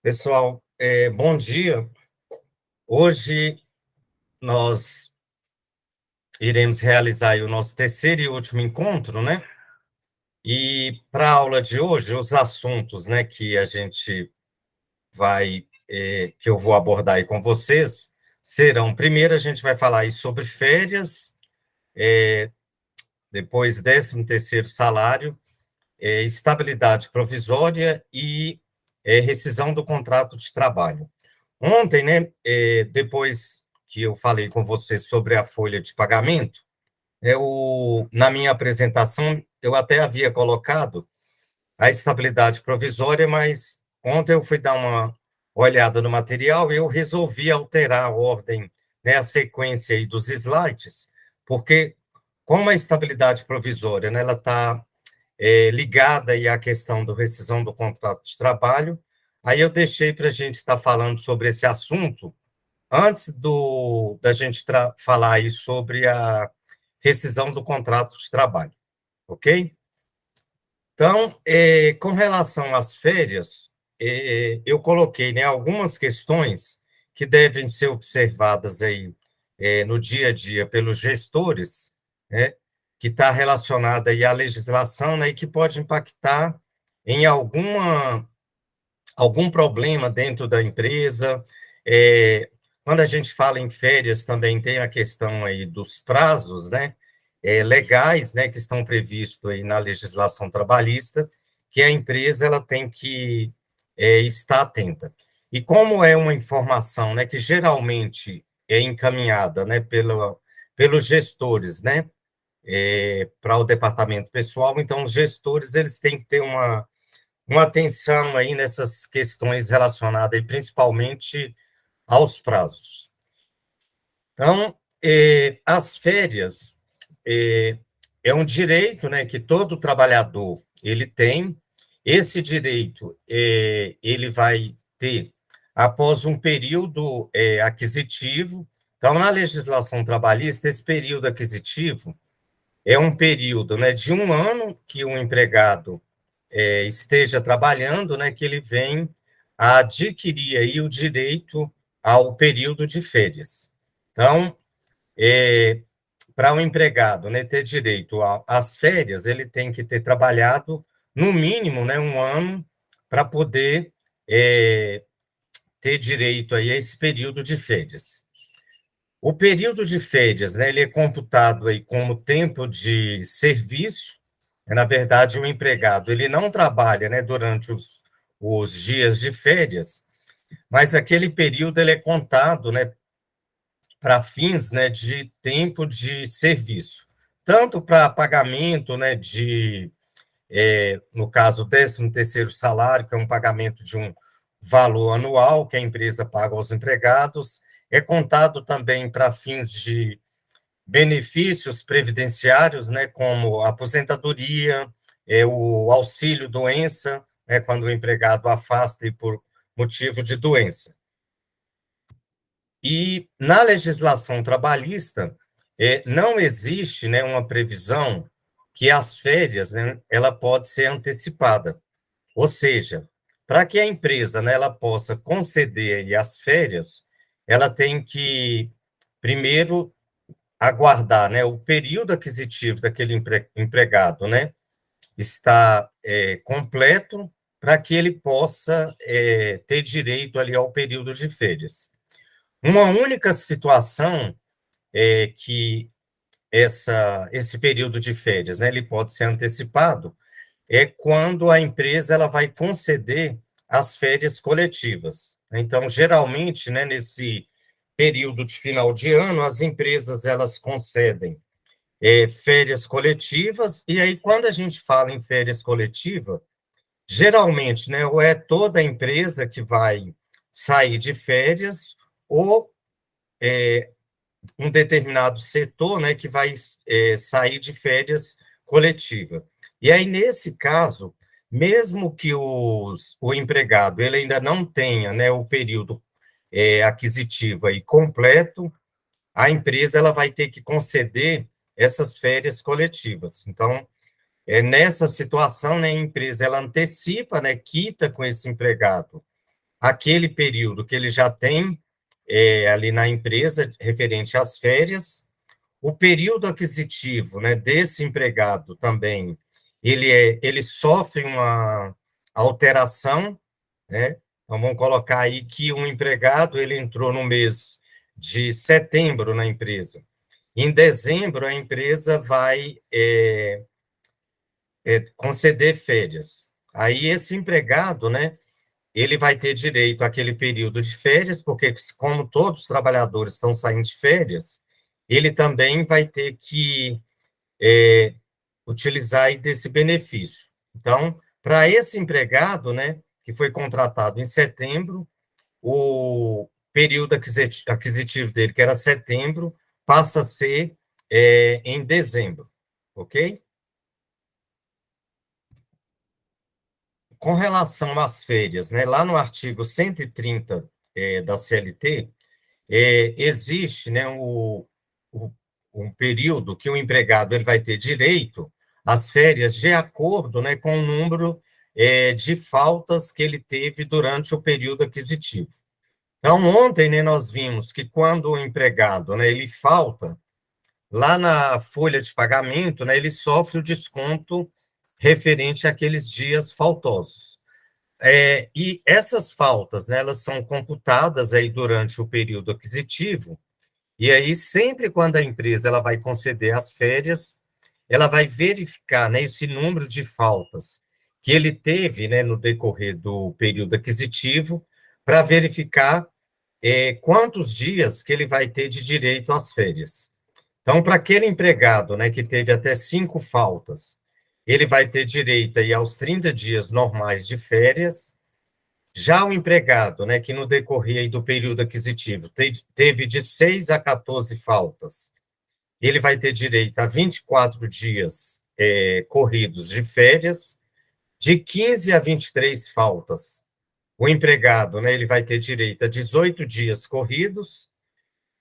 Pessoal, bom dia. Hoje nós iremos realizar aí o nosso terceiro e último encontro, né? E para a aula de hoje, os assuntos, né, que a gente que eu vou abordar aí com vocês, serão: primeiro a gente vai falar aí sobre férias, depois 13º salário, estabilidade provisória e rescisão do contrato de trabalho. Ontem, né, depois que eu falei com você sobre a folha de pagamento, na minha apresentação, eu até havia colocado a estabilidade provisória, mas ontem eu fui dar uma olhada no material e eu resolvi alterar a ordem, né, a sequência aí dos slides, porque como a estabilidade provisória, né, ela está ligada aí à questão da rescisão do contrato de trabalho, aí eu deixei para a gente estar falando sobre esse assunto antes da gente falar aí sobre a rescisão do contrato de trabalho, ok? Então, com relação às férias, eu coloquei, né, algumas questões que devem ser observadas aí no dia a dia pelos gestores, né, que está relacionada aí à legislação, né, e que pode impactar em algum problema dentro da empresa. Quando a gente fala em férias, também tem a questão aí dos prazos, né, legais, né, que estão previstos aí na legislação trabalhista, que a empresa ela tem que estar atenta. E como é uma informação, né, que geralmente é encaminhada, né, pelos gestores, né, para o departamento pessoal, então os gestores eles têm que ter uma atenção aí nessas questões relacionadas principalmente aos prazos. Então, as férias é um direito, né, que todo trabalhador ele tem. Esse direito ele vai ter após um período aquisitivo. Então, na legislação trabalhista, esse período aquisitivo é um período, né, de um ano que o empregado esteja trabalhando, né, que ele vem a adquirir aí o direito ao período de férias. Então, para o empregado, né, ter direito às férias, ele tem que ter trabalhado no mínimo, né, um ano para poder ter direito aí a esse período de férias. O período de férias, né, ele é computado aí como tempo de serviço. Na verdade, o empregado ele não trabalha, né, durante os dias de férias, mas aquele período ele é contado, né, para fins, né, de tempo de serviço, tanto para pagamento, né, no caso, 13º salário, que é um pagamento de um valor anual que a empresa paga aos empregados, é contado também para fins de benefícios previdenciários, né, como aposentadoria, o auxílio doença, né, quando o empregado afasta por motivo de doença. E na legislação trabalhista não existe, né, uma previsão que as férias, né, ela pode ser antecipada. Ou seja, para que a empresa, né, ela possa conceder aí as férias, ela tem que primeiro aguardar, né, o período aquisitivo daquele empregado, né, está completo para que ele possa ter direito ali ao período de férias. Uma única situação que esse período de férias, né, ele pode ser antecipado é quando a empresa ela vai conceder as férias coletivas. Então, geralmente, né, nesse período de final de ano, as empresas elas concedem férias coletivas, e aí quando a gente fala em férias coletiva, geralmente, né, ou é toda a empresa que vai sair de férias, ou um determinado setor, né, que vai sair de férias coletiva. E aí, nesse caso, mesmo que o empregado ele ainda não tenha, né, o período aquisitivo aí completo, a empresa ela vai ter que conceder essas férias coletivas. Então, nessa situação, né, a empresa ela antecipa, né, quita com esse empregado aquele período que ele já tem ali na empresa, referente às férias, o período aquisitivo, né, desse empregado também, ele sofre uma alteração, né? Então, vamos colocar aí que um empregado, ele entrou no mês de setembro na empresa. Em dezembro, a empresa vai conceder férias. Aí, esse empregado, né, ele vai ter direito àquele período de férias, porque, como todos os trabalhadores estão saindo de férias, ele também vai ter que utilizar aí desse benefício. Então, para esse empregado, né, que foi contratado em setembro, o período aquisitivo dele, que era setembro, passa a ser em dezembro, ok? Com relação às férias, né, lá no artigo 130 da CLT, existe, né, o, um período que o empregado ele vai ter direito às férias de acordo, né, com o número de faltas que ele teve durante o período aquisitivo. Então, ontem, né, nós vimos que quando o empregado, né, ele falta, lá na folha de pagamento, né, ele sofre o desconto referente àqueles dias faltosos. E essas faltas, né, elas são computadas aí durante o período aquisitivo, e aí sempre quando a empresa ela vai conceder as férias, ela vai verificar, né, esse número de faltas que ele teve, né, no decorrer do período aquisitivo, para verificar quantos dias que ele vai ter de direito às férias. Então, para aquele empregado, né, que teve até 5 faltas, ele vai ter direito aí aos 30 dias normais de férias. Já o empregado, né, que no decorrer aí do período aquisitivo teve de 6 a 14 faltas, ele vai ter direito a 24 dias corridos de férias, de 15 a 23 faltas. O empregado, né, ele vai ter direito a 18 dias corridos,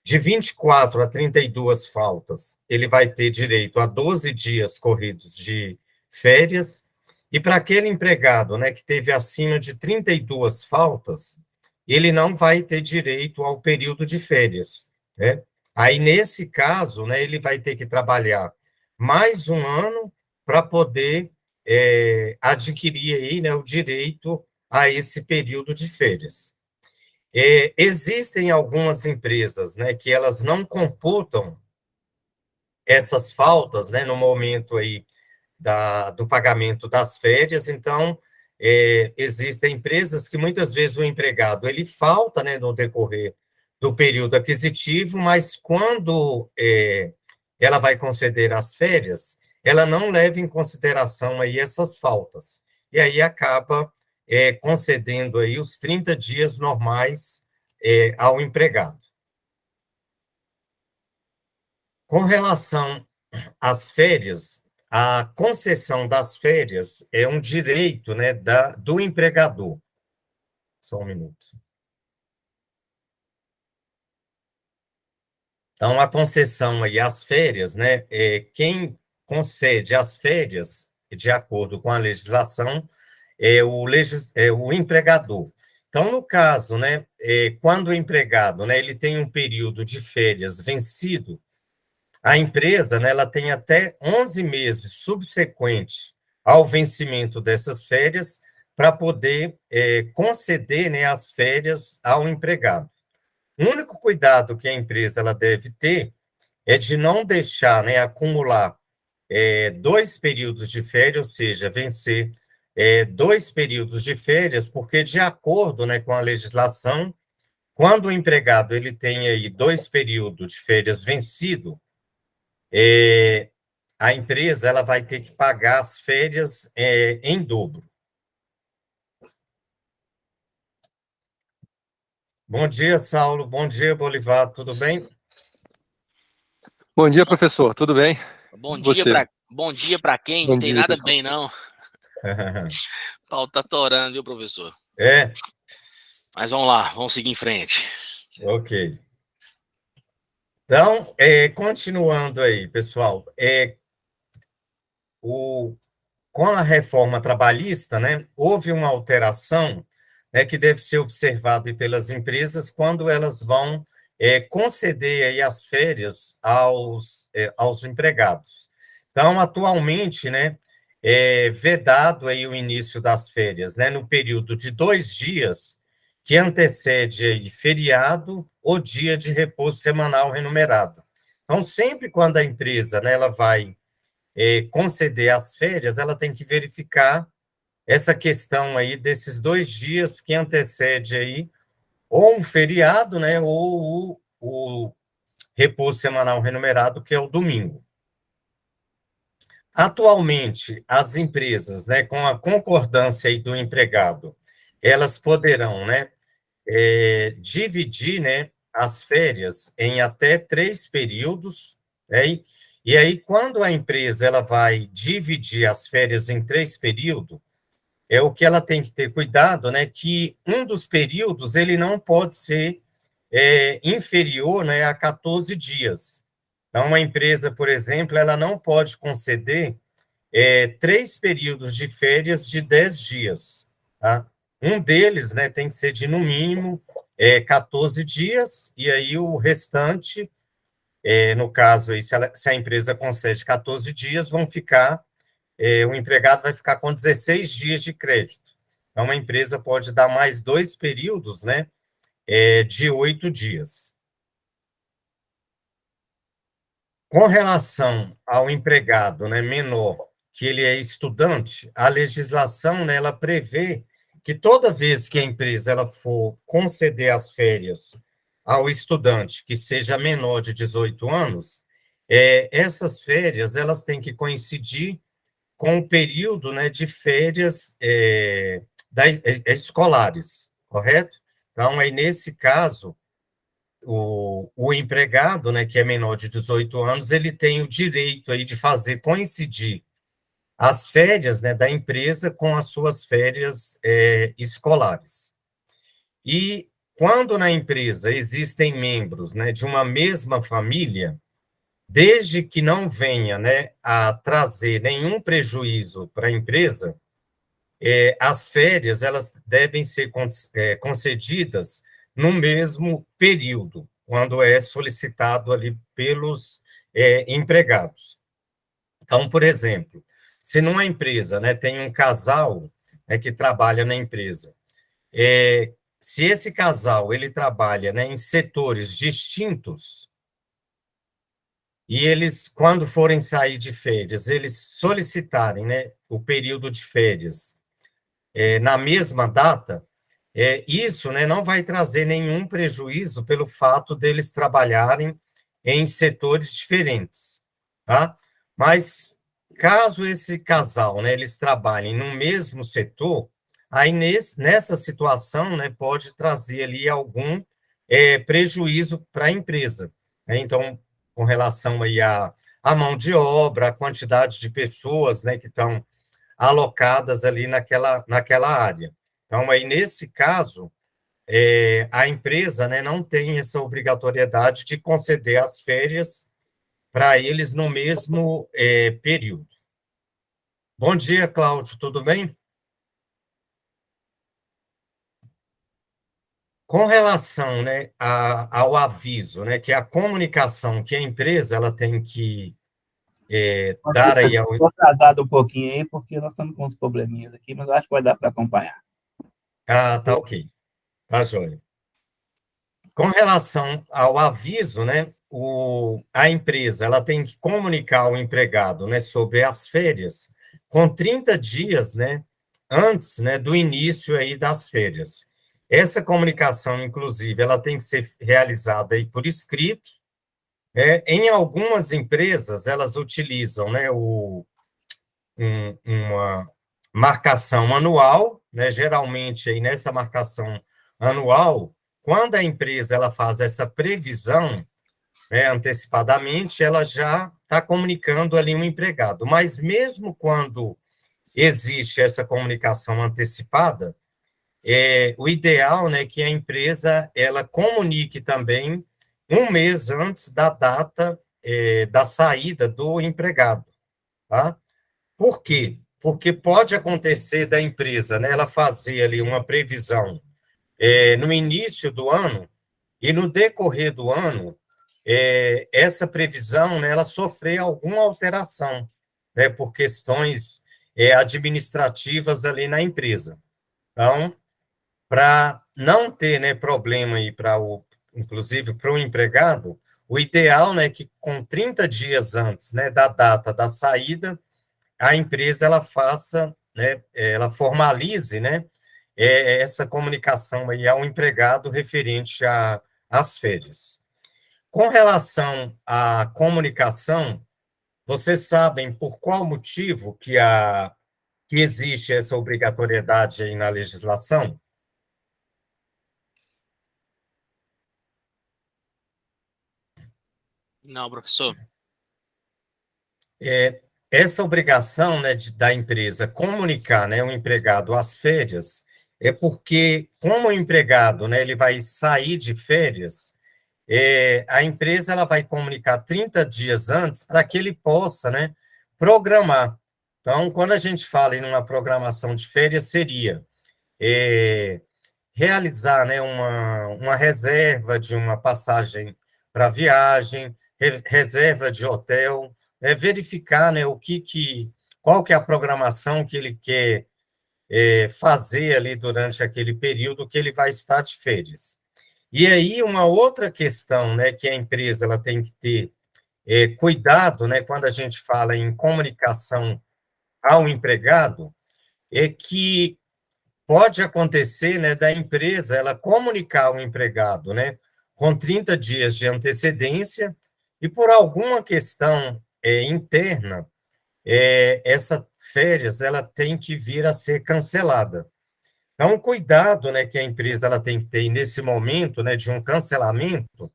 de 24 a 32 faltas, ele vai ter direito a 12 dias corridos de férias, e para aquele empregado, né, que teve acima de 32 faltas, ele não vai ter direito ao período de férias, né? Aí, nesse caso, né, ele vai ter que trabalhar mais um ano para poder adquirir aí, né, o direito a esse período de férias. Existem algumas empresas, né, que elas não computam essas faltas, né, no momento aí do pagamento das férias, então, existem empresas que muitas vezes o empregado, ele falta, né, no decorrer do período aquisitivo, mas quando ela vai conceder as férias, ela não leva em consideração aí essas faltas, e aí acaba concedendo aí os 30 dias normais ao empregado. Com relação às férias, a concessão das férias é um direito, né, do empregador. Só um minuto. Então, a concessão aí às férias, né, quem concede as férias, de acordo com a legislação, é o empregador. Então, no caso, né, quando o empregado, né, ele tem um período de férias vencido, a empresa, né, ela tem até 11 meses subsequente ao vencimento dessas férias para poder conceder, né, as férias ao empregado. O único cuidado que a empresa ela deve ter é de não deixar, né, acumular 2 períodos de férias, ou seja, vencer 2 períodos de férias, porque de acordo, né, com a legislação, quando o empregado ele tem aí 2 períodos de férias vencido, a empresa ela vai ter que pagar as férias em dobro. Bom dia, Saulo. Bom dia, Bolivar. Tudo bem? Bom dia, professor. Tudo bem? Bom Você? dia para quem? Bom Não tem dia, nada pessoal. bem, não. O pau tá torando, viu, professor? Mas vamos lá, vamos seguir em frente. Ok. Então, continuando aí, pessoal, com a reforma trabalhista, né, houve uma alteração, né, que deve ser observado pelas empresas quando elas vão conceder aí as férias aos empregados. Então, atualmente, né, é vedado aí o início das férias, né, no período de 2 dias que antecede aí feriado ou dia de repouso semanal remunerado. Então, sempre quando a empresa, né, ela vai conceder as férias, ela tem que verificar essa questão aí desses 2 dias que antecede aí ou um feriado, né, ou o repouso semanal remunerado, que é o domingo. Atualmente, as empresas, né, com a concordância aí do empregado, elas poderão, né, dividir, né, as férias em até 3 períodos, né, e aí, quando a empresa ela vai dividir as férias em 3 períodos, o que ela tem que ter cuidado, né, que um dos períodos ele não pode ser inferior, né, a 14 dias. Então, uma empresa, por exemplo, ela não pode conceder 3 períodos de férias de 10 dias. Tá? Um deles, né, tem que ser de, no mínimo, 14 dias, e aí o restante, no caso, aí, se a empresa concede 14 dias, vão ficar, o empregado vai ficar com 16 dias de crédito. Então, a empresa pode dar mais 2 períodos, né, de 8 dias. Com relação ao empregado, né, menor, que ele é estudante, a legislação, né, ela prevê que toda vez que a empresa ela for conceder as férias ao estudante que seja menor de 18 anos, essas férias elas têm que coincidir com o período, né, de férias escolares, correto? Então, aí, nesse caso, o empregado, né, que é menor de 18 anos, ele tem o direito aí de fazer coincidir as férias, né, da empresa com as suas férias escolares. E quando na empresa existem membros, né, de uma mesma família, desde que não venha, né, a trazer nenhum prejuízo para a empresa, as férias elas devem ser concedidas no mesmo período, quando é solicitado ali pelos empregados. Então, por exemplo, se numa empresa, né, tem um casal, né, que trabalha na empresa, se esse casal ele trabalha, né, em setores distintos, e eles, quando forem sair de férias, eles solicitarem, né, o período de férias na mesma data, isso, né, não vai trazer nenhum prejuízo pelo fato deles trabalharem em setores diferentes, tá? Mas caso esse casal, né, eles trabalhem no mesmo setor, aí nessa situação, né, pode trazer ali algum prejuízo para a empresa, né? Então, com relação aí à mão de obra, a quantidade de pessoas, né, que estão alocadas ali naquela área. Então, aí, nesse caso, a empresa, né, não tem essa obrigatoriedade de conceder as férias para eles no mesmo período. Bom dia, Cláudio, tudo bem? Com relação, né, ao aviso, né, que é a comunicação que a empresa ela tem que dar aí ao... Estou atrasado um pouquinho aí, porque nós estamos com uns probleminhas aqui, mas eu acho que vai dar para acompanhar. Ah, tá ok. Tá joia. Com relação ao aviso, né, a empresa ela tem que comunicar ao empregado, né, sobre as férias com 30 dias, né, antes, né, do início aí das férias. Essa comunicação, inclusive, ela tem que ser realizada aí por escrito. Em algumas empresas, elas utilizam, né, uma marcação anual, né, geralmente aí nessa marcação anual, quando a empresa ela faz essa previsão, né, antecipadamente, ela já está comunicando ali um empregado. Mas mesmo quando existe essa comunicação antecipada, o ideal, né, que a empresa ela comunique também um mês antes da data da saída do empregado, tá? Por quê? Porque pode acontecer da empresa, né, ela fazer ali uma previsão no início do ano, e no decorrer do ano, essa previsão, né, ela sofreu alguma alteração, né, por questões administrativas ali na empresa. Então, para não ter, né, problema aí inclusive para o empregado, o ideal, né, que com 30 dias antes, né, da data da saída, a empresa ela faça, né, ela formalize, né, essa comunicação aí ao empregado referente às férias. Com relação à comunicação, vocês sabem por qual motivo que existe essa obrigatoriedade aí na legislação? Não, professor. Essa obrigação, né, da empresa comunicar, né, o empregado às férias é porque, como o empregado, né, ele vai sair de férias, a empresa ela vai comunicar 30 dias antes para que ele possa, né, programar. Então, quando a gente fala em uma programação de férias, seria realizar, né, uma reserva de uma passagem para viagem, reserva de hotel, verificar, né, qual que é a programação que ele quer fazer ali durante aquele período que ele vai estar de férias. E aí, uma outra questão, né, que a empresa ela tem que ter cuidado, né, quando a gente fala em comunicação ao empregado, é que pode acontecer, né, da empresa ela comunicar ao empregado, né, com 30 dias de antecedência, e por alguma questão interna, essa férias ela tem que vir a ser cancelada. Então, cuidado, né, que a empresa ela tem que ter nesse momento, né, de um cancelamento,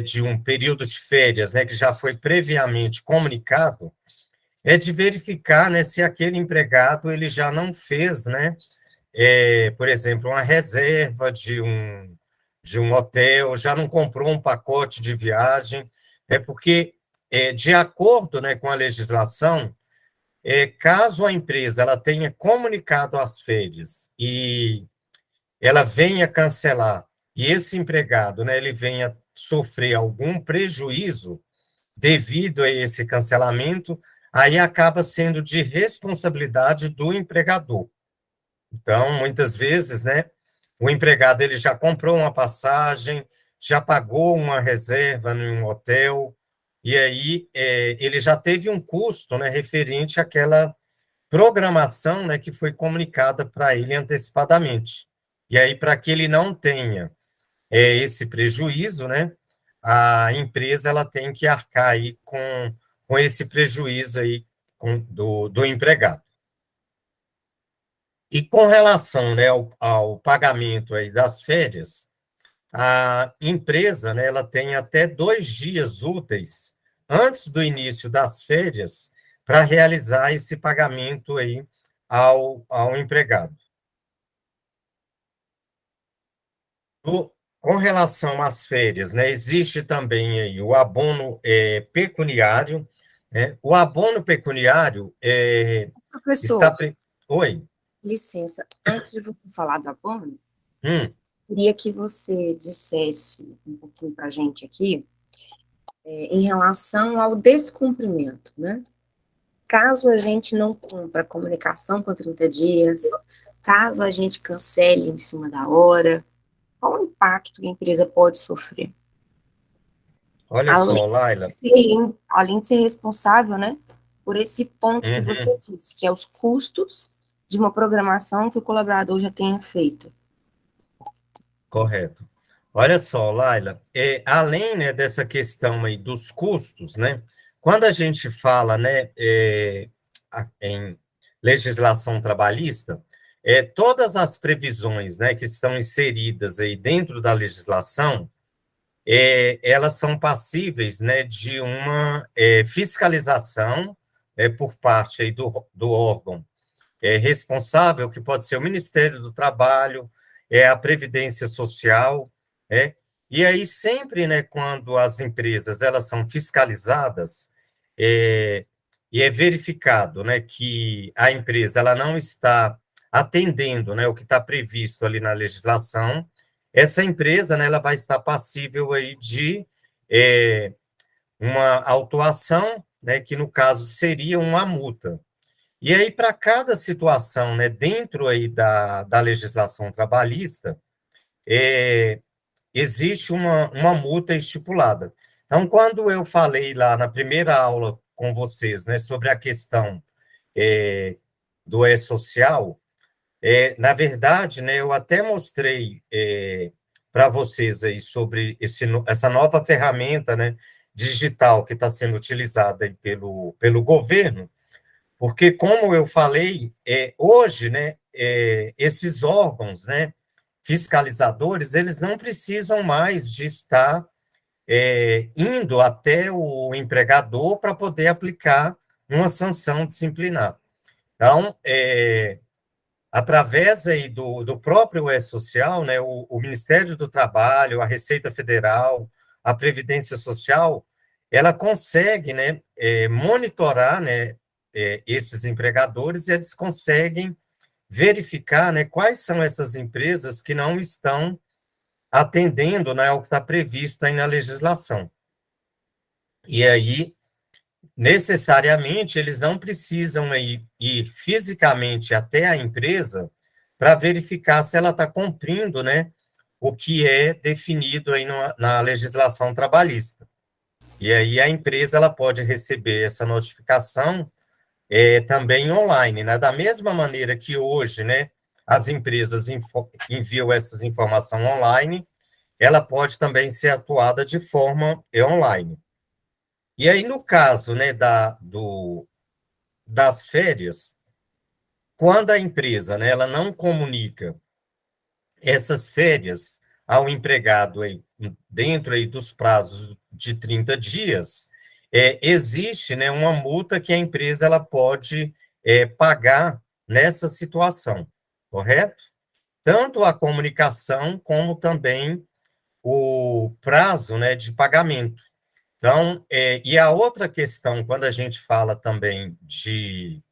de um período de férias, né, que já foi previamente comunicado, é de verificar, né, se aquele empregado ele já não fez, né, por exemplo, uma reserva de um hotel, já não comprou um pacote de viagem, porque, de acordo, né, com a legislação, caso a empresa ela tenha comunicado as férias e ela venha cancelar, e esse empregado, né, ele venha sofrer algum prejuízo devido a esse cancelamento, aí acaba sendo de responsabilidade do empregador. Então, muitas vezes, né, o empregado ele já comprou uma passagem, já pagou uma reserva em um hotel, e aí ele já teve um custo, né, referente àquela programação, né, que foi comunicada para ele antecipadamente. E aí, para que ele não tenha esse prejuízo, né, a empresa ela tem que arcar aí com esse prejuízo aí do empregado. E com relação, né, ao pagamento aí das férias, a empresa, né, ela tem até 2 dias úteis antes do início das férias para realizar esse pagamento aí ao empregado. Com relação às férias, né, existe também aí o abono pecuniário, né? O abono pecuniário Professor, Oi. licença, antes de você falar do abono, Hum. queria que você dissesse um pouquinho para a gente aqui, em relação ao descumprimento, né? Caso a gente não cumpra a comunicação por 30 dias, caso a gente cancele em cima da hora, qual o impacto que a empresa pode sofrer? Olha só, Laila. Além de ser responsável, né, por esse ponto que Uhum. você disse, que é os custos de uma programação que o colaborador já tenha feito. Correto. Olha só, Laila, além, né, dessa questão aí dos custos, né, quando a gente fala, né, em legislação trabalhista, todas as previsões, né, que estão inseridas aí dentro da legislação, elas são passíveis, né, de uma fiscalização por parte aí do órgão responsável, que pode ser o Ministério do Trabalho, a Previdência Social, e aí sempre, né, quando as empresas elas são fiscalizadas, e é verificado, né, que a empresa ela não está atendendo, né, o que está previsto ali na legislação, essa empresa, né, ela vai estar passível aí de uma autuação, né, que no caso seria uma multa. E aí, para cada situação, né, dentro aí da legislação trabalhista, existe uma multa estipulada. Então, quando eu falei lá na primeira aula com vocês, né, sobre a questão do E-Social, na verdade, né, eu até mostrei para vocês aí sobre essa nova ferramenta, né, digital que está sendo utilizada aí pelo governo, porque, como eu falei, hoje, né, esses órgãos, né, fiscalizadores, eles não precisam mais de estar indo até o empregador para poder aplicar uma sanção disciplinar. Então, através aí do próprio E-Social, né, o Ministério do Trabalho, a Receita Federal, a Previdência Social, ela consegue, né, monitorar, né, esses empregadores, e eles conseguem verificar, né, quais são essas empresas que não estão atendendo, né, ao que está previsto aí na legislação. E aí, necessariamente, eles não precisam ir fisicamente até a empresa para verificar se ela está cumprindo, né, o que é definido aí na legislação trabalhista. E aí a empresa ela pode receber essa notificação também online, né? Da mesma maneira que hoje, né, as empresas enviam essas informações online, ela pode também ser atuada de forma online. E aí, no caso, né, das férias, quando a empresa, né, ela não comunica essas férias ao empregado aí, dentro aí dos prazos de 30 dias, existe, né, uma multa que a empresa ela pode pagar nessa situação, correto? Tanto a comunicação como também o prazo, né, de pagamento. Então, e a outra questão, quando a gente fala também de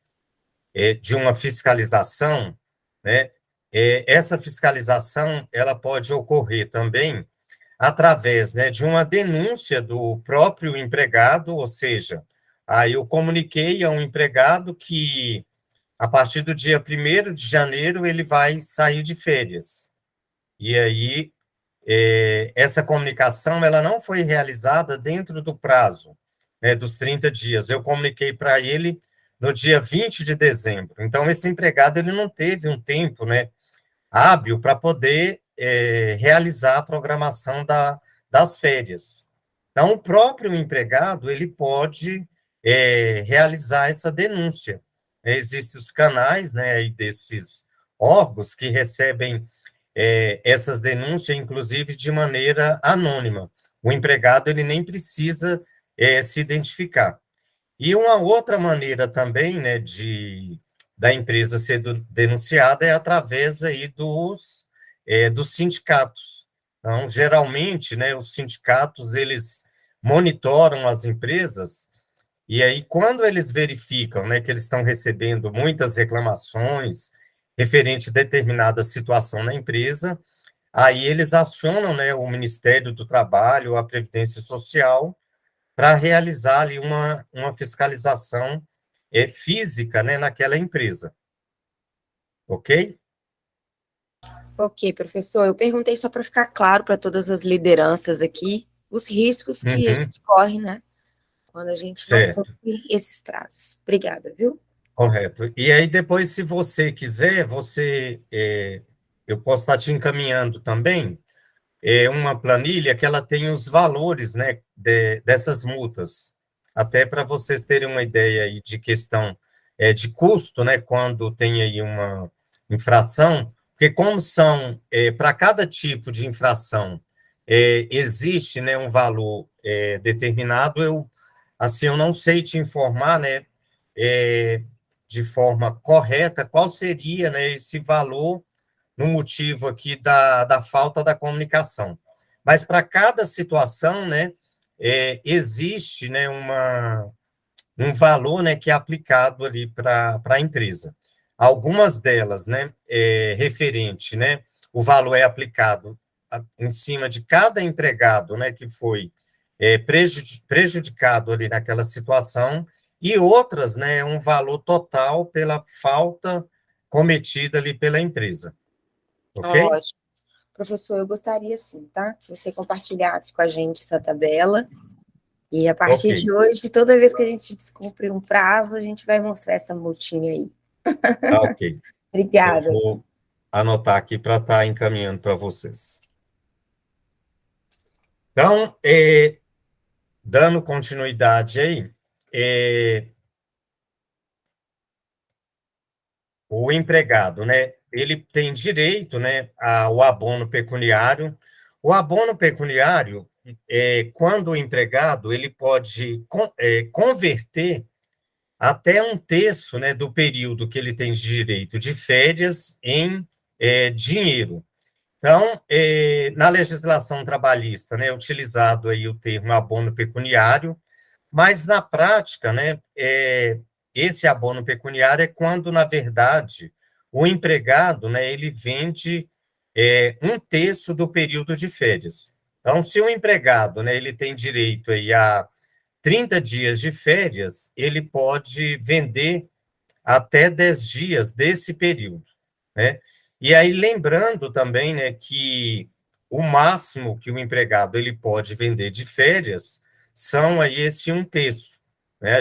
uma fiscalização, né, essa fiscalização ela pode ocorrer também através, né, de uma denúncia do próprio empregado, ou seja, aí eu comuniquei a um empregado que a partir do dia 1º de janeiro ele vai sair de férias. E aí essa comunicação ela não foi realizada dentro do prazo, né, dos 30 dias. Eu comuniquei para ele no dia 20 de dezembro. Então, esse empregado ele não teve um tempo, né, hábil para poder realizar a programação das férias. Então, o próprio empregado ele pode realizar essa denúncia. Existem os canais, né, aí desses órgãos que recebem essas denúncias, inclusive, de maneira anônima. O empregado ele nem precisa se identificar. E uma outra maneira também, né, da empresa ser denunciada é através aí dos sindicatos. Então, geralmente, né, os sindicatos, eles monitoram as empresas, e aí, quando eles verificam, né, que eles estão recebendo muitas reclamações referente a determinada situação na empresa, aí eles acionam, né, o Ministério do Trabalho, a Previdência Social, para realizar ali uma fiscalização física, né, naquela empresa. Ok? Ok, professor. Eu perguntei só para ficar claro para todas as lideranças aqui, os riscos que a gente corre, né, quando a gente não cumpre esses prazos. Obrigada, viu? Correto. E aí, depois, se você quiser, eu posso estar te encaminhando também uma planilha que ela tem os valores, né, dessas multas, até para vocês terem uma ideia aí de questão de custo, né, quando tem aí uma infração, porque como são, para cada tipo de infração, existe, né, um valor determinado, eu não sei te informar, né, de forma correta qual seria, né, esse valor no motivo aqui da falta da comunicação. Mas para cada situação, né, existe, né, um valor, né, que é aplicado ali para a empresa. algumas delas, né, referente, né, o valor é aplicado em cima de cada empregado, né, que foi prejudicado ali naquela situação, e outras, né, um valor total pela falta cometida ali pela empresa. Ok? Ótimo. Professor, eu gostaria sim, tá? Que você compartilhasse com a gente essa tabela. E a partir de hoje, toda vez que a gente descumprir um prazo, a gente vai mostrar essa multinha aí. Tá, ok. Obrigada. Eu vou anotar aqui para estar encaminhando para vocês. Então, dando continuidade aí, o empregado, né, ele tem direito, né, ao abono pecuniário. O abono pecuniário, quando o empregado, ele pode converter até um terço, né, do período que ele tem de direito de férias em dinheiro. Então, na legislação trabalhista, né, é utilizado aí o termo abono pecuniário, mas na prática, né, esse abono pecuniário é quando, na verdade, o empregado, né, ele vende um terço do período de férias. Então, se o empregado, né, ele tem direito aí a 30 dias de férias, ele pode vender até 10 dias desse período, né? E aí, lembrando também, né, que o máximo que o empregado ele pode vender de férias são aí esse um terço, né?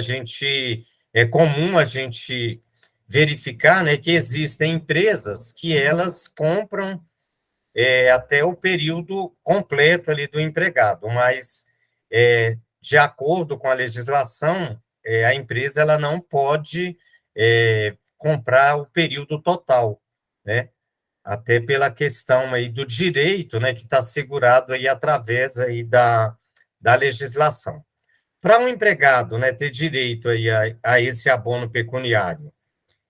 É comum a gente verificar, né, que existem empresas que elas compram até o período completo ali do empregado, mas de acordo com a legislação, a empresa ela não pode comprar o período total, né? Até pela questão aí do direito, né, que está assegurado aí através aí da legislação. Para um empregado, né, ter direito aí a esse abono pecuniário,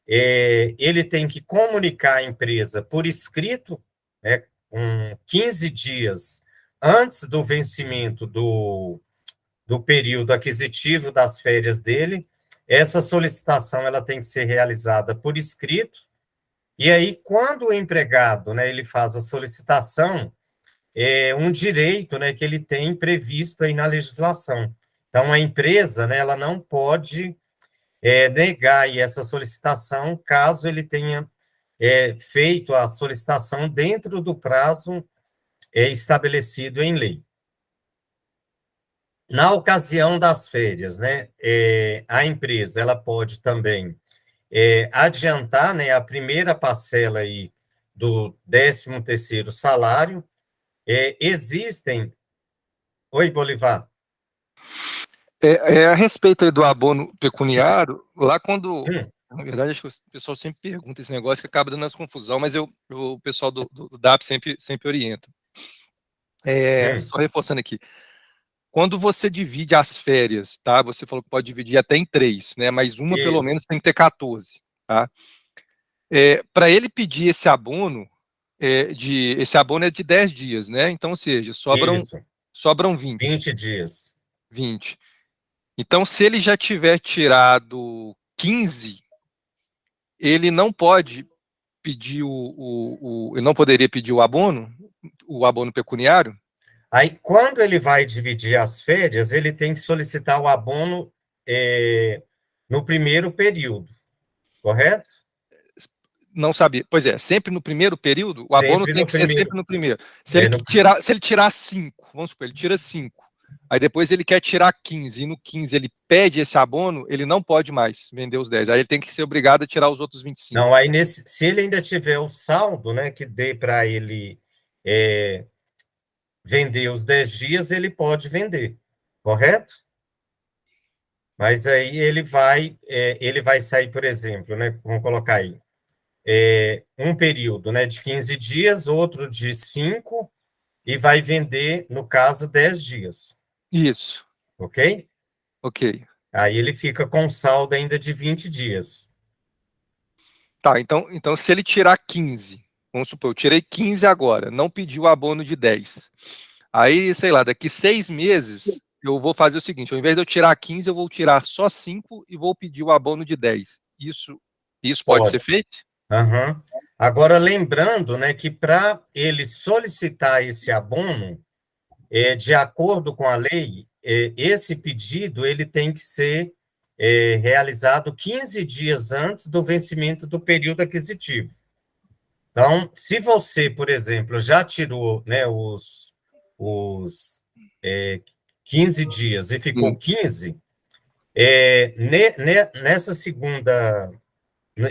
ele tem que comunicar à empresa por escrito, né, com 15 dias antes do vencimento do período aquisitivo das férias dele. Essa solicitação ela tem que ser realizada por escrito. E aí, quando o empregado, né, ele faz a solicitação, é um direito, né, que ele tem previsto aí na legislação. Então, a empresa, né, ela não pode negar aí essa solicitação caso ele tenha feito a solicitação dentro do prazo estabelecido em lei. Na ocasião das férias, né, a empresa ela pode também adiantar, né, a primeira parcela aí do 13º salário. Existem... Oi, Bolivar. A respeito aí do abono pecuniário, lá quando... Na verdade, acho que o pessoal sempre pergunta esse negócio que acaba dando essa confusão, mas o pessoal do DAP sempre orienta. Só reforçando aqui. Quando você divide as férias, tá? Você falou que pode dividir até em 3, né? Mas uma, isso, pelo menos, tem que ter 14, tá? Para ele pedir esse abono, esse abono é de 10 dias, né? Então, ou seja, sobram 20. 20 dias. 20. Então, se ele já tiver tirado 15, ele não pode pedir ele não poderia pedir o abono pecuniário? Aí, quando ele vai dividir as férias, ele tem que solicitar o abono no primeiro período, correto? Não sabia. Pois é, sempre no primeiro período, o abono tem que ser sempre no primeiro. Se ele tirar 5, vamos supor, ele tira 5, aí depois ele quer tirar 15, e no 15 ele pede esse abono, ele não pode mais vender os 10, aí ele tem que ser obrigado a tirar os outros 25. Não, aí se ele ainda tiver o saldo, né, que dê para ele vender os 10 dias, ele pode vender, correto? Mas aí ele vai sair, por exemplo, né, vamos colocar aí, um período, né, de 15 dias, outro de 5, e vai vender, no caso, 10 dias. Isso. Ok? Ok. Aí ele fica com saldo ainda de 20 dias. Tá, então se ele tirar 15, vamos supor, eu tirei 15 agora, não pedi o abono de 10. Aí, sei lá, daqui 6 meses, eu vou fazer o seguinte, ao invés de eu tirar 15, eu vou tirar só 5 e vou pedir o abono de 10. Isso Isso pode ser feito? Uhum. Agora, lembrando, né, que para ele solicitar esse abono, de acordo com a lei, esse pedido ele tem que ser realizado 15 dias antes do vencimento do período aquisitivo. Então, se você, por exemplo, já tirou, né, os 15 dias e ficou 15,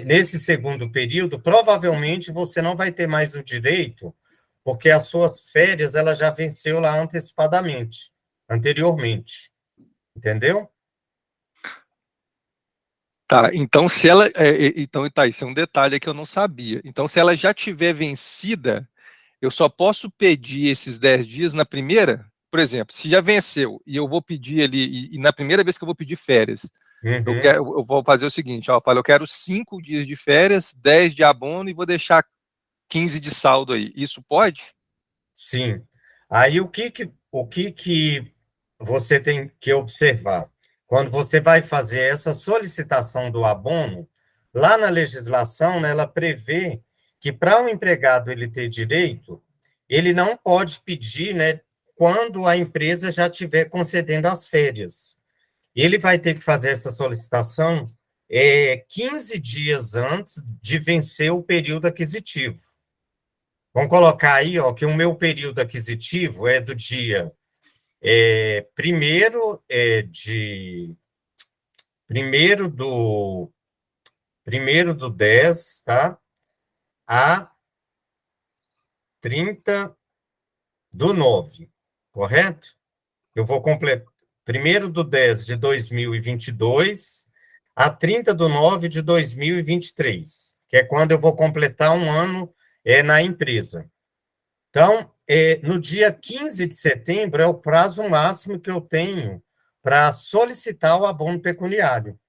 nesse segundo período, provavelmente você não vai ter mais o direito, porque as suas férias ela já venceu lá antecipadamente, anteriormente. Entendeu? Tá, então se ela. Então, tá, isso é um detalhe que eu não sabia. Então, se ela já tiver vencida, eu só posso pedir esses 10 dias na primeira? Por exemplo, se já venceu e eu vou pedir ali, e na primeira vez que eu vou pedir férias, eu vou fazer o seguinte: ó, eu falo, eu quero 5 dias de férias, 10 de abono e vou deixar 15 de saldo aí. Isso pode? Sim. Aí o que você tem que observar? Quando você vai fazer essa solicitação do abono, lá na legislação, né, ela prevê que para o empregado ele ter direito, ele não pode pedir, né, quando a empresa já estiver concedendo as férias. Ele vai ter que fazer essa solicitação 15 dias antes de vencer o período aquisitivo. Vamos colocar aí, ó, que o meu período aquisitivo é do dia 1º do 10, tá? A 30/9, correto? Eu vou completar 1º do 10 de 2022 a 30/9 de 2023, que é quando eu vou completar um ano na empresa. Então, no dia 15 de setembro é o prazo máximo que eu tenho para solicitar o abono pecuniário.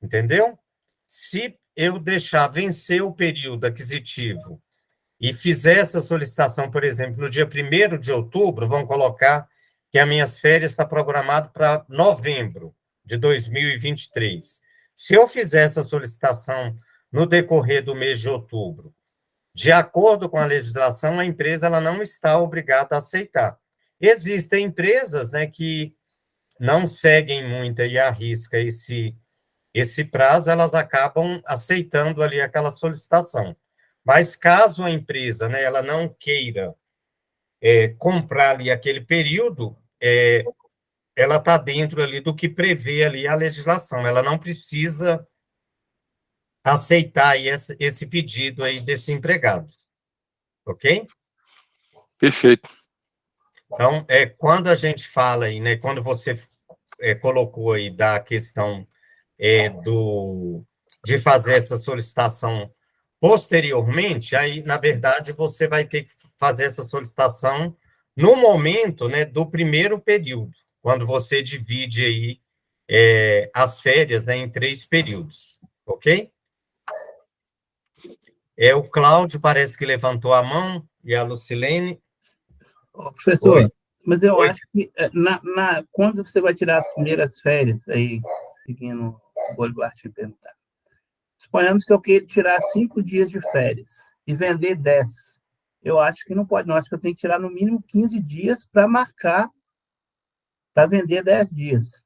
Entendeu? Se eu deixar vencer o período aquisitivo e fizer essa solicitação, por exemplo, no dia 1º de outubro, vamos colocar que as minhas férias estão programadas para novembro de 2023. Se eu fizer essa solicitação no decorrer do mês de outubro, de acordo com a legislação, a empresa ela não está obrigada a aceitar. Existem empresas, né, que não seguem muito e arriscam esse prazo, elas acabam aceitando ali aquela solicitação. Mas caso a empresa, né, ela não queira comprar ali aquele período, ela está dentro ali do que prevê ali a legislação. Ela não precisa aceitar aí esse pedido aí desse empregado. Ok? Perfeito. Então, quando a gente fala aí, né, quando você colocou aí da questão de fazer essa solicitação posteriormente, aí, na verdade, você vai ter que fazer essa solicitação no momento, né, do primeiro período, quando você divide aí as férias, né, em 3 períodos, ok? O Cláudio parece que levantou a mão, e a Lucilene. Professor, Oi. Mas eu acho que quando você vai tirar as primeiras férias, aí, seguindo o Bolívar te perguntar, suponhamos que eu queira tirar 5 dias de férias e vender 10. Eu acho que não pode, não. Acho que eu tenho que tirar no mínimo 15 dias para marcar, para vender 10 dias.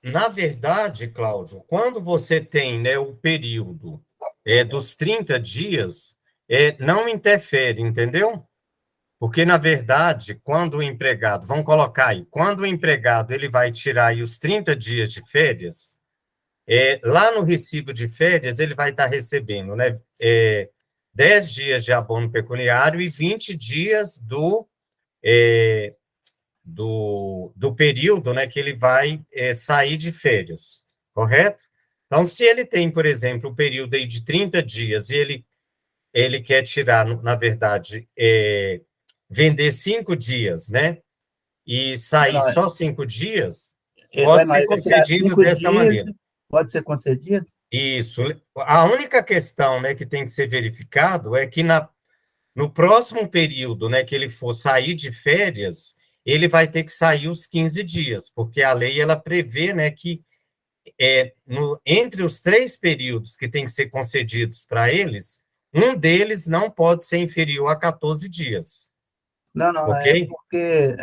Na verdade, Cláudio, quando você tem, né, o período dos 30 dias, não interfere, entendeu? Porque, na verdade, quando o empregado, vamos colocar aí, quando o empregado ele vai tirar aí os 30 dias de férias, lá no recibo de férias ele vai estar recebendo, né, 10 dias de abono pecuniário e 20 dias do período, né, que ele vai sair de férias, correto? Então, se ele tem, por exemplo, um período aí de 30 dias e ele quer tirar, na verdade, vender 5 dias, né, e sair só 5 dias, pode ser concedido dessa maneira. Pode ser concedido? Isso. A única questão, né, que tem que ser verificado é que no próximo período, né, que ele for sair de férias, ele vai ter que sair os 15 dias, porque a lei ela prevê, né, que entre os 3 períodos que tem que ser concedidos para eles, um deles não pode ser inferior a 14 dias. Não, ok? É porque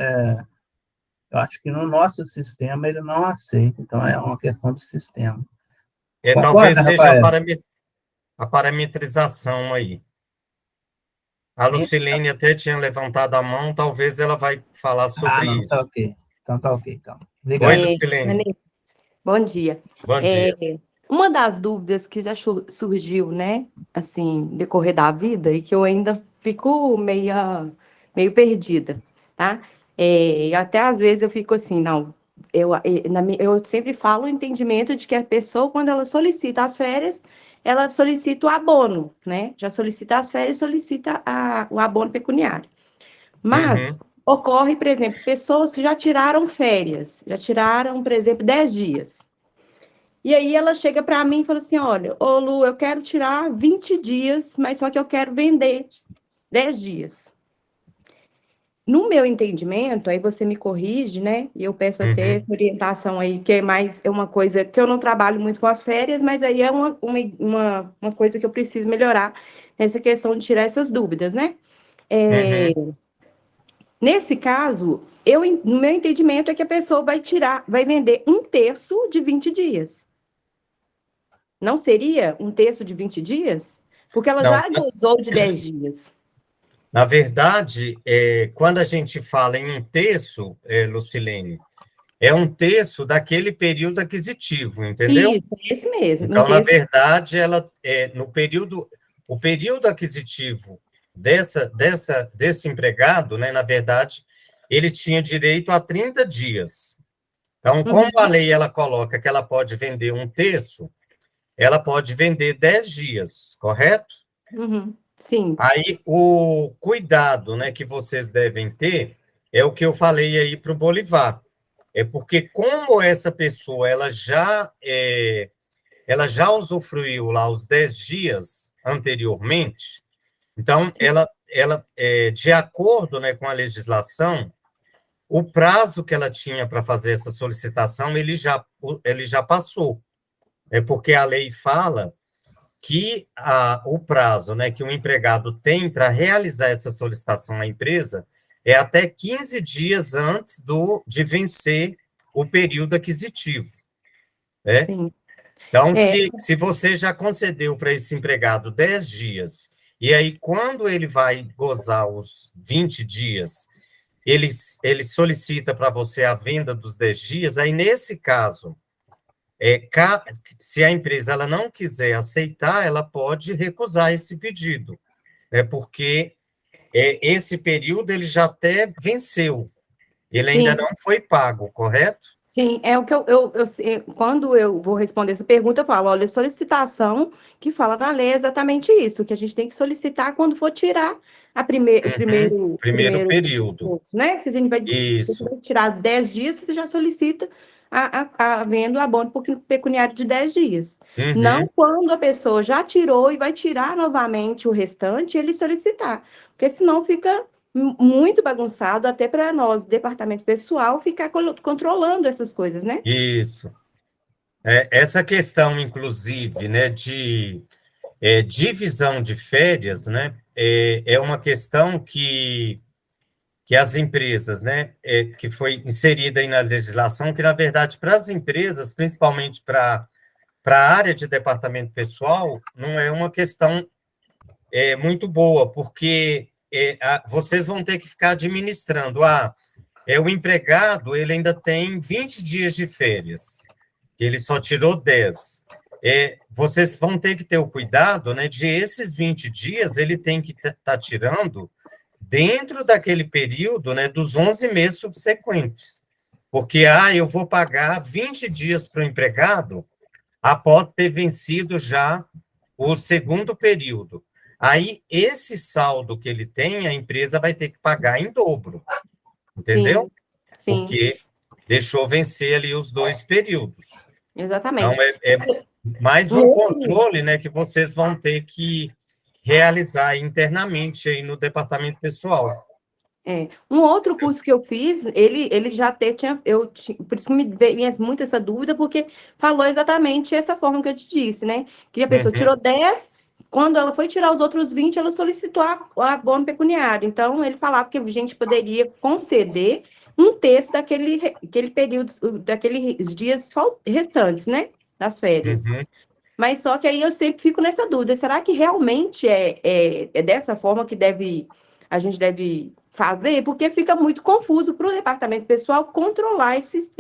eu acho que no nosso sistema ele não aceita, então é uma questão de sistema. Concorda, Talvez seja Rafael? a parametrização aí. A Lucilene até tinha levantado a mão, talvez ela vai falar sobre não, isso. tá ok. Então tá ok. Então. Oi, Lucilene. Bom dia. Bom dia. Uma das dúvidas que já surgiu, né, assim, decorrer da vida, e que eu ainda fico meio perdida, tá? Até às vezes eu fico assim, não, eu sempre falo o entendimento de que a pessoa, quando ela solicita as férias, ela solicita o abono, né? Já solicita as férias, solicita o abono pecuniário. Mas ocorre, por exemplo, pessoas que já tiraram férias, já tiraram, por exemplo, 10 dias. E aí ela chega para mim e fala assim, olha, ô Lu, eu quero tirar 20 dias, mas só que eu quero vender 10 dias. No meu entendimento, aí você me corrige, né? E eu peço até essa orientação aí, que é uma coisa que eu não trabalho muito com as férias, mas aí é uma coisa que eu preciso melhorar nessa questão de tirar essas dúvidas, né? Nesse caso, no meu entendimento é que a pessoa vai vender 1/3 de 20 dias. Não seria 1/3 de 20 dias? Porque ela já gozou de 10 dias. Na verdade, quando a gente fala em 1/3, Lucilene, é 1/3 daquele período aquisitivo, entendeu? Isso, esse mesmo. Então, na verdade, o período aquisitivo desse empregado, né, na verdade, ele tinha direito a 30 dias. Então, como a lei ela coloca que ela pode vender 1/3, ela pode vender 10 dias, correto? Sim. Aí, o cuidado, né, que vocês devem ter é o que eu falei aí para o Bolivar. É porque, como essa pessoa ela já usufruiu lá os 10 dias anteriormente, então, ela de acordo, né, com a legislação, o prazo que ela tinha para fazer essa solicitação, ele já passou. É porque a lei fala que o prazo, né, que o empregado tem para realizar essa solicitação à empresa é até 15 dias antes de vencer o período aquisitivo. Né? Sim. Então, se você já concedeu para esse empregado 10 dias, e aí quando ele vai gozar os 20 dias, ele solicita para você a venda dos 10 dias, aí nesse caso, se a empresa ela não quiser aceitar, ela pode recusar esse pedido, né? Porque esse período ele já até venceu, ele ainda não foi pago, correto? Sim, é o que quando eu vou responder essa pergunta, eu falo, olha, solicitação que fala na lei é exatamente isso, que a gente tem que solicitar quando for tirar o primeiro período. Né? Se a gente vai tirar 10 dias, você já solicita a venda do abono pecuniário de 10 dias. Não quando a pessoa já tirou e vai tirar novamente o restante, ele solicitar, porque senão fica muito bagunçado, até para nós, departamento pessoal, ficar controlando essas coisas, né? Isso. Essa questão, inclusive, né, de divisão de férias, né, é uma questão que as empresas, né, que foi inserida aí na legislação, que, na verdade, para as empresas, principalmente para a área de departamento pessoal, não é uma questão muito boa, porque vocês vão ter que ficar administrando. O empregado ele ainda tem 20 dias de férias, ele só tirou 10. Vocês vão ter que ter o cuidado, né, de esses 20 dias ele tem que estar tirando dentro daquele período, né, dos 11 meses subsequentes. Porque, eu vou pagar 20 dias para o empregado após ter vencido já o segundo período. Aí, esse saldo que ele tem, a empresa vai ter que pagar em dobro, entendeu? Sim. Porque deixou vencer ali os 2 períodos. Exatamente. Então, é mais um controle, né, que vocês vão ter que realizar internamente aí no departamento pessoal. Um outro curso que eu fiz, ele já tinha, por isso que me veio muito essa dúvida, porque falou exatamente essa forma que eu te disse, né? Que a pessoa tirou 10, quando ela foi tirar os outros 20, ela solicitou o abono pecuniário. Então, ele falava que a gente poderia conceder um terço daquele período, daqueles dias restantes, né? Das férias. Mas só que aí eu sempre fico nessa dúvida, será que realmente é dessa forma que a gente deve fazer? Porque fica muito confuso para o departamento pessoal controlar esse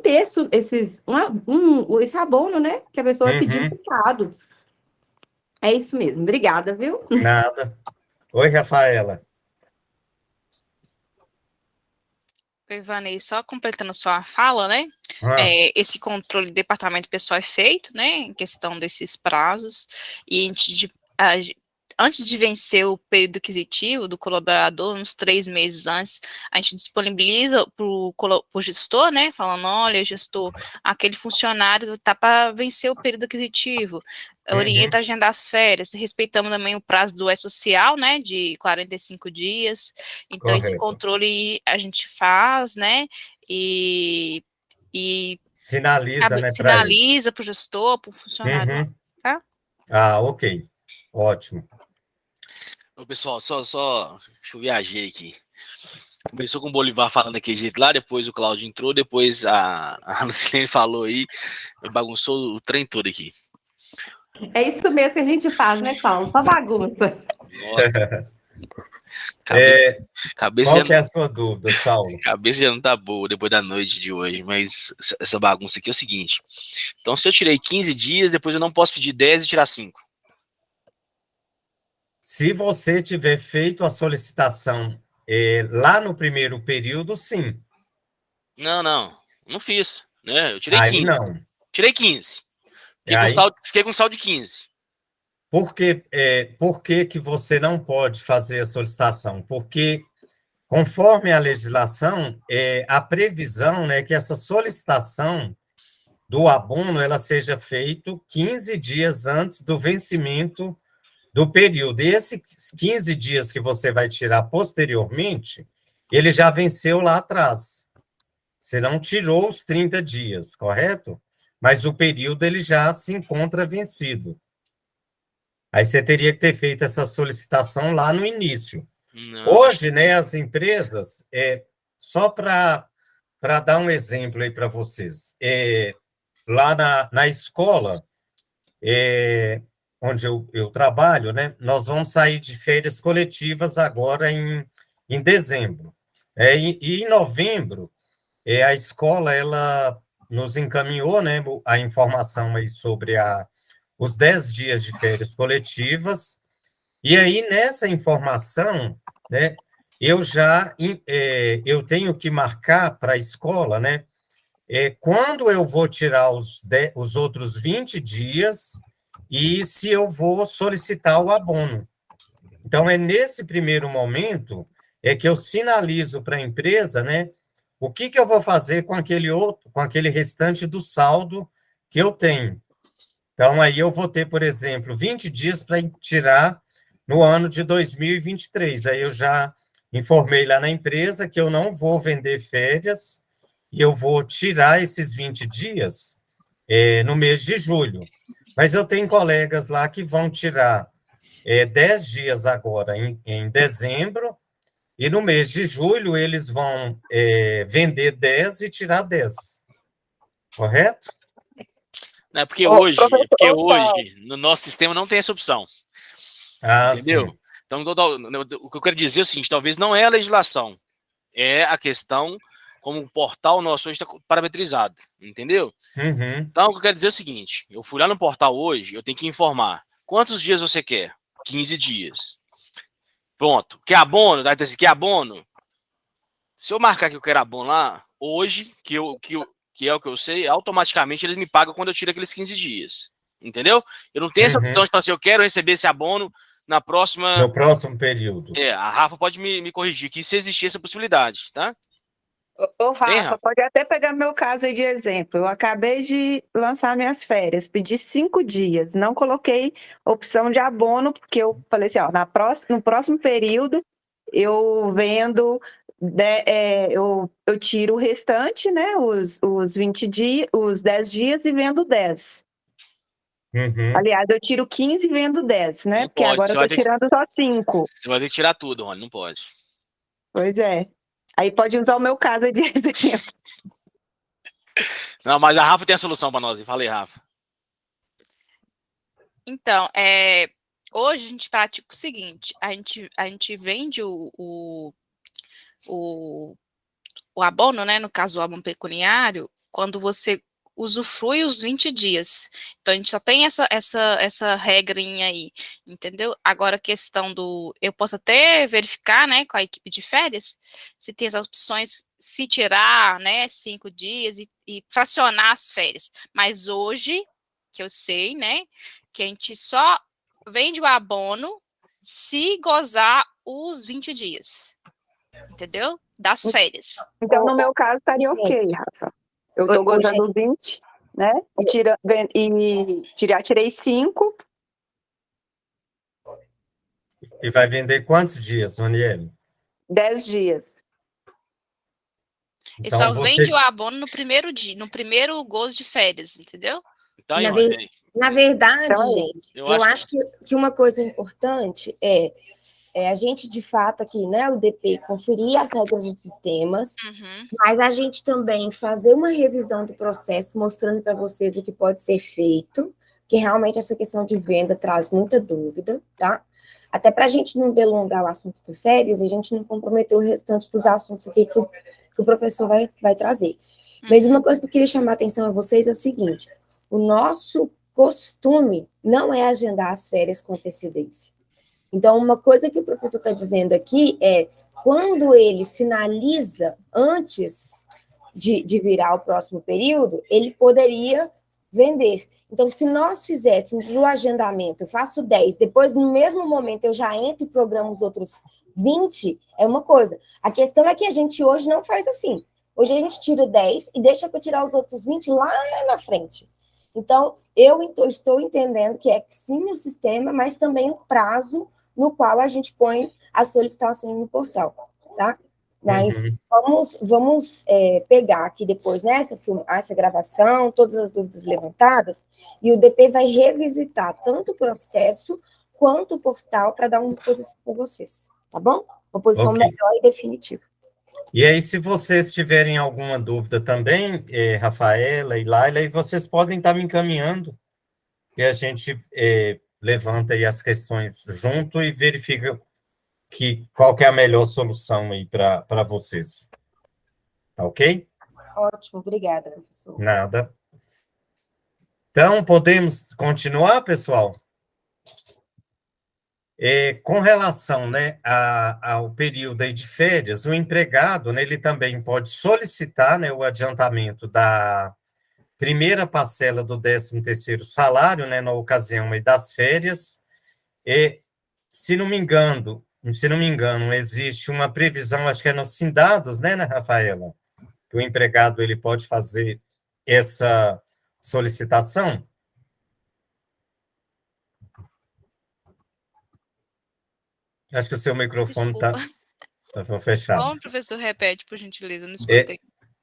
terço, esse abono, né? Que a pessoa vai pedir pecado. É isso mesmo. Obrigada, viu? Nada. Oi, Rafaela. Oi, Vanei, só completando sua fala, né? Esse controle do departamento pessoal é feito, né? Em questão desses prazos, e antes de vencer o período aquisitivo do colaborador, uns 3 meses antes, a gente disponibiliza para o gestor, né? Falando, olha, gestor, aquele funcionário está para vencer o período aquisitivo, orienta a agendar as férias, respeitamos também o prazo do E-Social, né, de 45 dias, então esse controle a gente faz, né, e sinaliza, né, sinaliza para o gestor, para o funcionário, tá? Ok, ótimo. Ô, pessoal, só deixa eu viajar aqui. Começou com o Bolivar falando daquele jeito lá, depois o Cláudio entrou, depois a Lucilene falou aí, bagunçou o trem todo aqui. É isso mesmo que a gente faz, né, Paulo? Só bagunça. Nossa. Qual que é a sua dúvida, Saulo? Cabeça já não tá boa depois da noite de hoje, mas essa bagunça aqui é o seguinte. Então, se eu tirei 15 dias, depois eu não posso pedir 10 e tirar 5. Se você tiver feito a solicitação lá no primeiro período, sim. Não fiz, né? Eu tirei Aí 15. Não. Tirei 15. Fiquei com saldo de 15. Por que você não pode fazer a solicitação? Porque, conforme a legislação, a previsão, né, que essa solicitação do abono ela seja feita 15 dias antes do vencimento do período. E esses 15 dias que você vai tirar posteriormente, ele já venceu lá atrás. Você não tirou os 30 dias, correto? Mas o período ele já se encontra vencido. Aí você teria que ter feito essa solicitação lá no início. Hoje, né, as empresas, só para dar um exemplo aí para vocês, lá na escola, onde eu trabalho, né, nós vamos sair de férias coletivas agora em dezembro. E em novembro, a escola ela nos encaminhou, né, a informação aí sobre os 10 dias de férias coletivas, e aí nessa informação, né, eu tenho que marcar para a escola, né, quando eu vou tirar os outros 20 dias e se eu vou solicitar o abono. Então, nesse primeiro momento que eu sinalizo para a empresa, né, o que eu vou fazer com aquele restante do saldo que eu tenho. Então, aí eu vou ter, por exemplo, 20 dias para tirar no ano de 2023. Aí eu já informei lá na empresa que eu não vou vender férias e eu vou tirar esses 20 dias no mês de julho. Mas eu tenho colegas lá que vão tirar 10 dias agora em dezembro, e no mês de julho eles vão vender 10 e tirar 10. Correto? Não, porque hoje, no nosso sistema não tem essa opção. Entendeu? Sim. Então, o que eu quero dizer é o seguinte, talvez não é a legislação, é a questão como o portal nosso hoje está parametrizado, entendeu? Então, o que eu quero dizer é o seguinte, eu fui lá no portal hoje, eu tenho que informar quantos dias você quer? 15 dias. Pronto. Quer abono? Quer abono? Se eu marcar que eu quero abono lá, hoje, que é o que eu sei, automaticamente eles me pagam quando eu tiro aqueles 15 dias. Entendeu? Eu não tenho essa opção de falar assim, eu quero receber esse abono no próximo período. A Rafa pode me corrigir que se existir essa possibilidade, tá? Ô, Tem, Rafa, Rafa? pode até pegar meu caso aí de exemplo. Eu acabei de lançar minhas férias, pedi 5 dias, não coloquei opção de abono, porque eu falei assim, ó, no próximo período eu vendo, eu tiro o restante, né, os 20 dias, os 10 dias e vendo 10. Uhum. Aliás, eu tiro 15 e vendo 10, né, Não porque pode, agora eu tô tirando só 5. Você vai ter que tirar tudo, Rony, não pode. Pois é. Aí pode usar o meu caso aí de exemplo. Não, mas a Rafa tem a solução para nós. Falei, Rafa. Então, hoje a gente pratica o seguinte: a gente vende o abono, né? No caso, o abono pecuniário, quando você usufrui os 20 dias. Então, a gente só tem essa regrinha aí, entendeu? Agora, a questão do... Eu posso até verificar, né, com a equipe de férias, se tem as opções, se tirar, né, 5 dias e fracionar as férias. Mas hoje, que eu sei, né, que a gente só vende o abono se gozar os 20 dias. Entendeu? Das férias. Então, no meu caso, estaria ok, Rafa. Eu estou gozando 20, né? Tirei 5. E vai vender quantos dias, Roniele? 10 dias. Ele só vende o abono no primeiro dia, no primeiro gozo de férias, entendeu? Então, na verdade, Então, gente, eu acho que uma coisa importante é a gente, de fato, aqui, né, o DP, conferir as regras dos sistemas, mas a gente também fazer uma revisão do processo, mostrando para vocês o que pode ser feito, que realmente essa questão de venda traz muita dúvida, tá? Até para a gente não delongar o assunto de férias, a gente não comprometer o restante dos assuntos aqui que o professor vai trazer. Mas uma coisa que eu queria chamar a atenção a vocês é o seguinte: o nosso costume não é agendar as férias com antecedência. Então, uma coisa que o professor está dizendo aqui é, quando ele sinaliza antes de virar o próximo período, ele poderia vender. Então, se nós fizéssemos o agendamento, eu faço 10, depois, no mesmo momento, eu já entro e programo os outros 20, é uma coisa. A questão é que a gente hoje não faz assim. Hoje a gente tira 10 e deixa para tirar os outros 20 lá na frente. Então, eu estou entendendo que é sim o sistema, mas também o prazo no qual a gente põe as solicitações no portal, tá? Mas vamos pegar aqui depois, né, essa gravação, todas as dúvidas levantadas, e o DP vai revisitar tanto o processo quanto o portal para dar uma posição para vocês, tá bom? Uma posição melhor e definitiva. E aí, se vocês tiverem alguma dúvida também, Rafaela e Laila, aí vocês podem estar me encaminhando, e a gente levanta aí as questões junto e verifica qual que é a melhor solução aí para vocês. Tá ok? Ótimo, obrigada, professor. Nada. Então, podemos continuar, pessoal? Com relação, né, ao período aí de férias, o empregado, né, ele também pode solicitar, né, o adiantamento da primeira parcela do 13º salário, né, na ocasião aí das férias. E, se não me engano, existe uma previsão, acho que é nos Sindados, né, Rafaela? Que o empregado ele pode fazer essa solicitação. Acho que o seu microfone está fechado. Como, professor, repete, por gentileza, não escutei.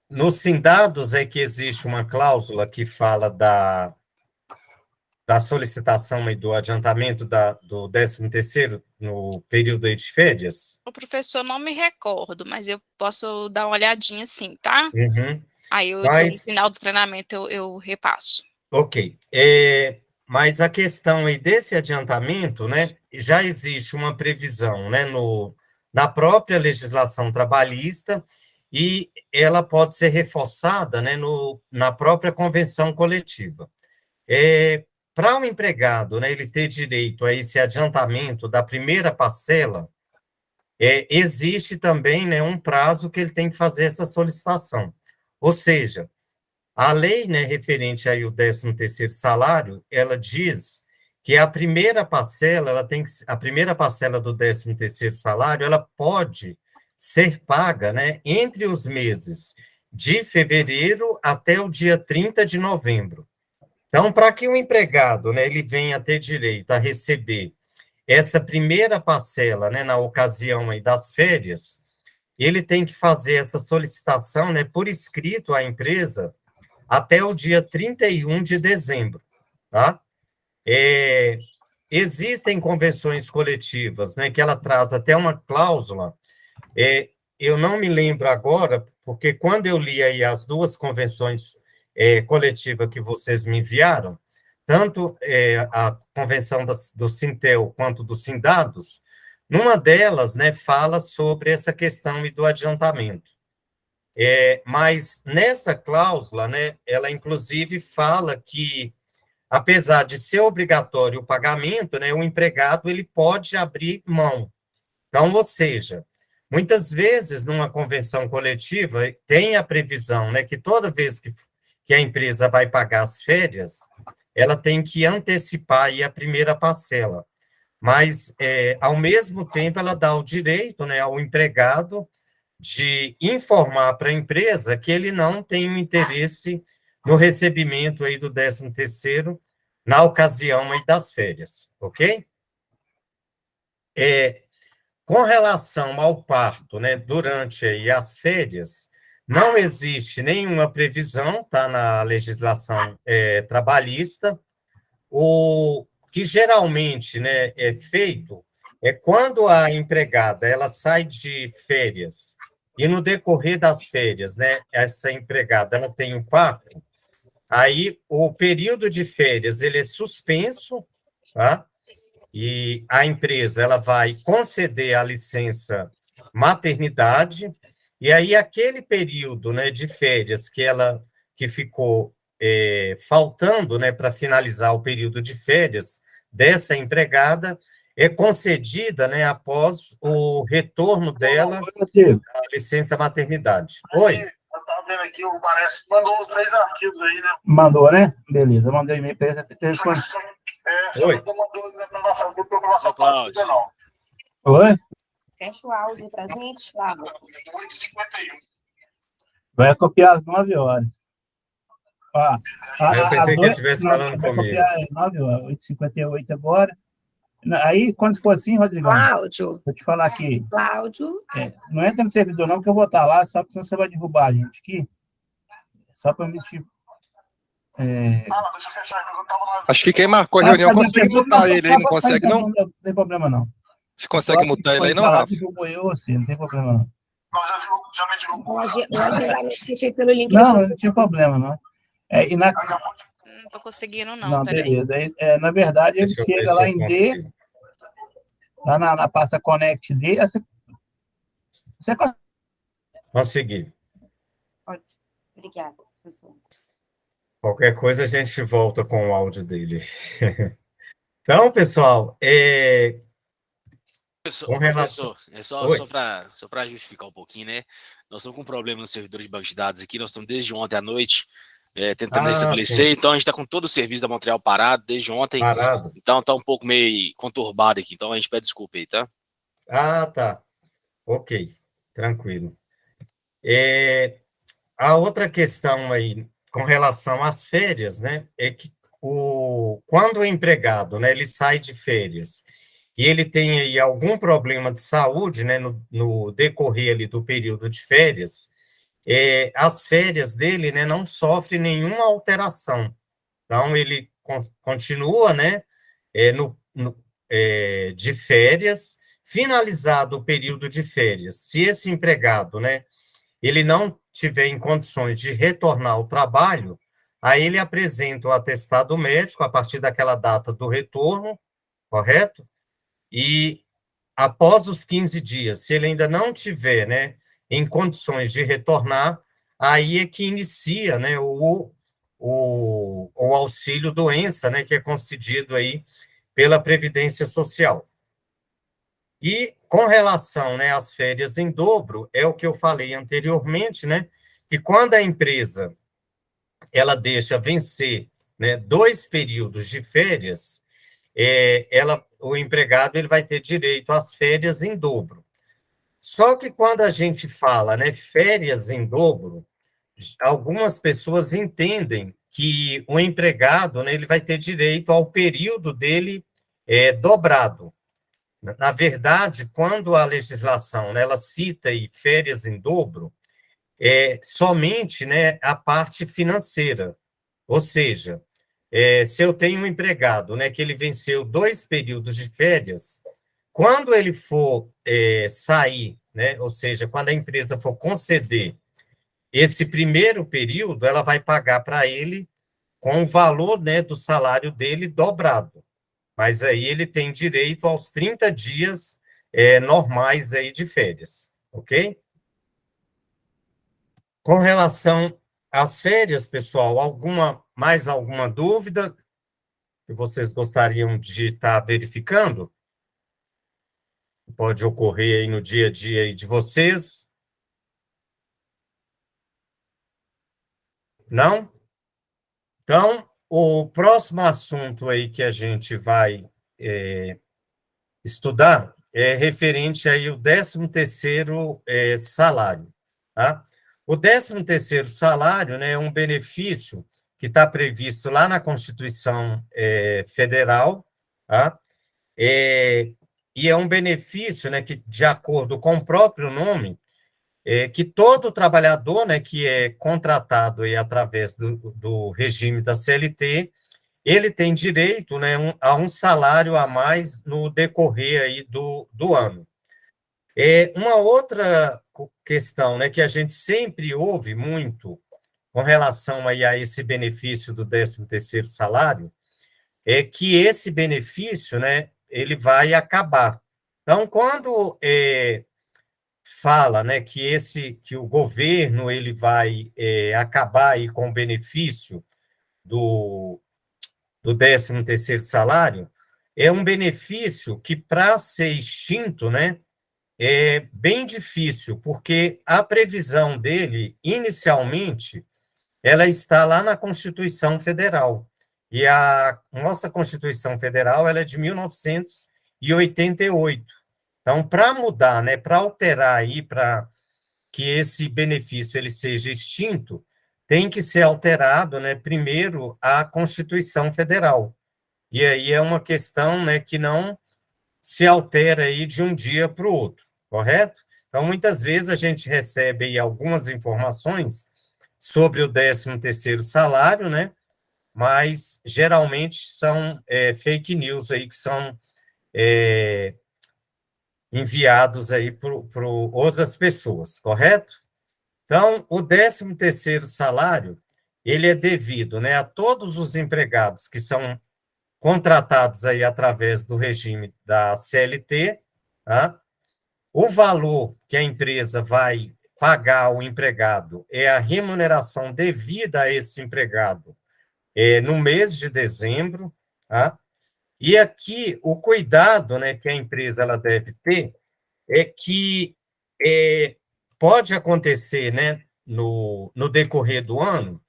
Nos Sindados é que existe uma cláusula que fala da solicitação e do adiantamento do 13º no período aí de férias? O professor, não me recordo, mas eu posso dar uma olhadinha sim, tá? Aí, no final do treinamento, eu repasso. Ok. Mas a questão aí desse adiantamento, né, já existe uma previsão, né, na própria legislação trabalhista, e ela pode ser reforçada, né, na própria convenção coletiva. Para um empregado, né, ele ter direito a esse adiantamento da primeira parcela, existe também, né, um prazo que ele tem que fazer essa solicitação. Ou seja, a lei, né, referente aí ao 13º salário, ela diz que a primeira parcela do 13º salário, ela pode ser paga, né, entre os meses de fevereiro até o dia 30 de novembro. Então, para que o empregado, né, ele venha ter direito a receber essa primeira parcela, né, na ocasião aí das férias, ele tem que fazer essa solicitação, né, por escrito à empresa até o dia 31 de dezembro, tá? Existem convenções coletivas, né, que ela traz até uma cláusula, eu não me lembro agora, porque quando eu li aí as duas convenções coletivas que vocês me enviaram, tanto a convenção do Sintel quanto do Sindados, numa delas, né, fala sobre essa questão e do adiantamento. Mas nessa cláusula, né, ela inclusive fala que, apesar de ser obrigatório o pagamento, né, o empregado ele pode abrir mão. Então, ou seja, muitas vezes numa convenção coletiva tem a previsão, né, que toda vez que a empresa vai pagar as férias, ela tem que antecipar aí a primeira parcela. Mas, ao mesmo tempo, ela dá o direito, né, ao empregado de informar para a empresa que ele não tem um interesse no recebimento aí do 13º na ocasião aí das férias, ok? Com relação ao parto, né, durante aí as férias, não existe nenhuma previsão, tá, na legislação trabalhista. O que geralmente, né, é feito é quando a empregada ela sai de férias e no decorrer das férias, né, essa empregada ela tem um parto, aí o período de férias ele é suspenso, tá? E a empresa ela vai conceder a licença maternidade, e aí aquele período, né, de férias que ficou faltando, né, para finalizar o período de férias dessa empregada é concedida, né, após o retorno dela da licença maternidade. Oi. Eu estava vendo aqui, o Parece mandou os 3 arquivos aí, né? Mandou, né? Beleza, mandei e-mail para ele. Só Oi. não mandou na nossa grupo, na nossa página, não. Oi? Fecha o áudio pra gente, Flávio. 8h51. Vai copiar às 9 horas. Eu pensei que ele estivesse falando vai comigo. copiar às 9 horas, 8h58 agora. Aí, quando for assim, Rodrigão, Cláudio. vou te falar aqui. Cláudio. Não entra no servidor, não, que eu vou estar lá, só porque senão você vai derrubar a gente aqui. Só para me te. Deixa eu fechar aqui, eu tava Acho que quem marcou a reunião consegue mutar ele aí, não consegue, não? Não tem problema, não. Você consegue mutar ele aí, não, Rafa? Eu, assim, não tem problema, não. já me divulgou. O agendamento foi feito pelo link. Não tinha problema, não. Não tô conseguindo, não. Peraí. Beleza. Na verdade, ele chega lá em D, lá na pasta Connect D, você consegue. Consegui. Obrigada, professor. Qualquer coisa a gente volta com o áudio dele. Então, pessoal, com relação... Professor, só para justificar um pouquinho, né? Nós estamos com um problema no servidor de banco de dados aqui, nós estamos desde ontem à noite tentando restabelecer, então a gente está com todo o serviço da Montreal parado desde ontem, então está um pouco meio conturbado aqui, então a gente pede desculpa aí, tá? Tá. Ok, tranquilo. A outra questão aí, com relação às férias, né, é que quando o empregado, né, ele sai de férias e ele tem aí algum problema de saúde, né, no decorrer ali do período de férias, as férias dele, né, não sofrem nenhuma alteração. Então, ele continua, né, de férias, finalizado o período de férias. Se esse empregado, né, ele não tiver em condições de retornar ao trabalho, aí ele apresenta o atestado médico a partir daquela data do retorno, correto? E após os 15 dias, se ele ainda não tiver, né, em condições de retornar, aí é que inicia, né, o auxílio doença, né, que é concedido aí pela Previdência Social. E com relação, né, às férias em dobro, é o que eu falei anteriormente, né, que quando a empresa ela deixa vencer, né, 2 períodos de férias, o empregado ele vai ter direito às férias em dobro. Só que quando a gente fala, né, férias em dobro, algumas pessoas entendem que o empregado, né, ele vai ter direito ao período dele dobrado. Na verdade, quando a legislação, né, ela cita aí férias em dobro, somente, né, a parte financeira. Ou seja, se eu tenho um empregado, né, que ele venceu 2 períodos de férias, quando ele for sair, né, ou seja, quando a empresa for conceder esse primeiro período, ela vai pagar para ele com o valor, né, do salário dele dobrado. Mas aí ele tem direito aos 30 dias normais aí de férias, ok? Com relação às férias, pessoal, mais alguma dúvida que vocês gostariam de estar verificando? Pode ocorrer aí no dia a dia aí de vocês? Não? Então, o próximo assunto aí que a gente vai estudar é referente aí ao 13º salário, tá? O 13º salário, né, é um benefício que está previsto lá na Constituição Federal, tá? E é um benefício, né, que, de acordo com o próprio nome, que todo trabalhador, né, que é contratado aí através do regime da CLT, ele tem direito, né, a um salário a mais no decorrer aí do ano. Uma outra questão, né, que a gente sempre ouve muito com relação aí a esse benefício do 13º salário, é que esse benefício, né, ele vai acabar. Então, quando fala, né, que o governo ele vai acabar aí com o benefício do 13º salário, é um benefício que, para ser extinto, né, é bem difícil, porque a previsão dele, inicialmente, ela está lá na Constituição Federal. E a nossa Constituição Federal ela é de 1988. Então, para mudar, né, para alterar aí, para que esse benefício ele seja extinto, tem que ser alterado, né, primeiro a Constituição Federal. E aí é uma questão, né, que não se altera aí de um dia para o outro, correto? Então, muitas vezes a gente recebe aí algumas informações sobre o 13º salário, né, mas geralmente são fake news aí que são enviados aí por outras pessoas, correto? Então, o 13º salário, ele é devido, né, a todos os empregados que são contratados aí através do regime da CLT, tá? O valor que a empresa vai pagar ao empregado é a remuneração devida a esse empregado no mês de dezembro, tá? E aqui o cuidado, né, que a empresa ela deve ter é que pode acontecer, né, no decorrer do ano,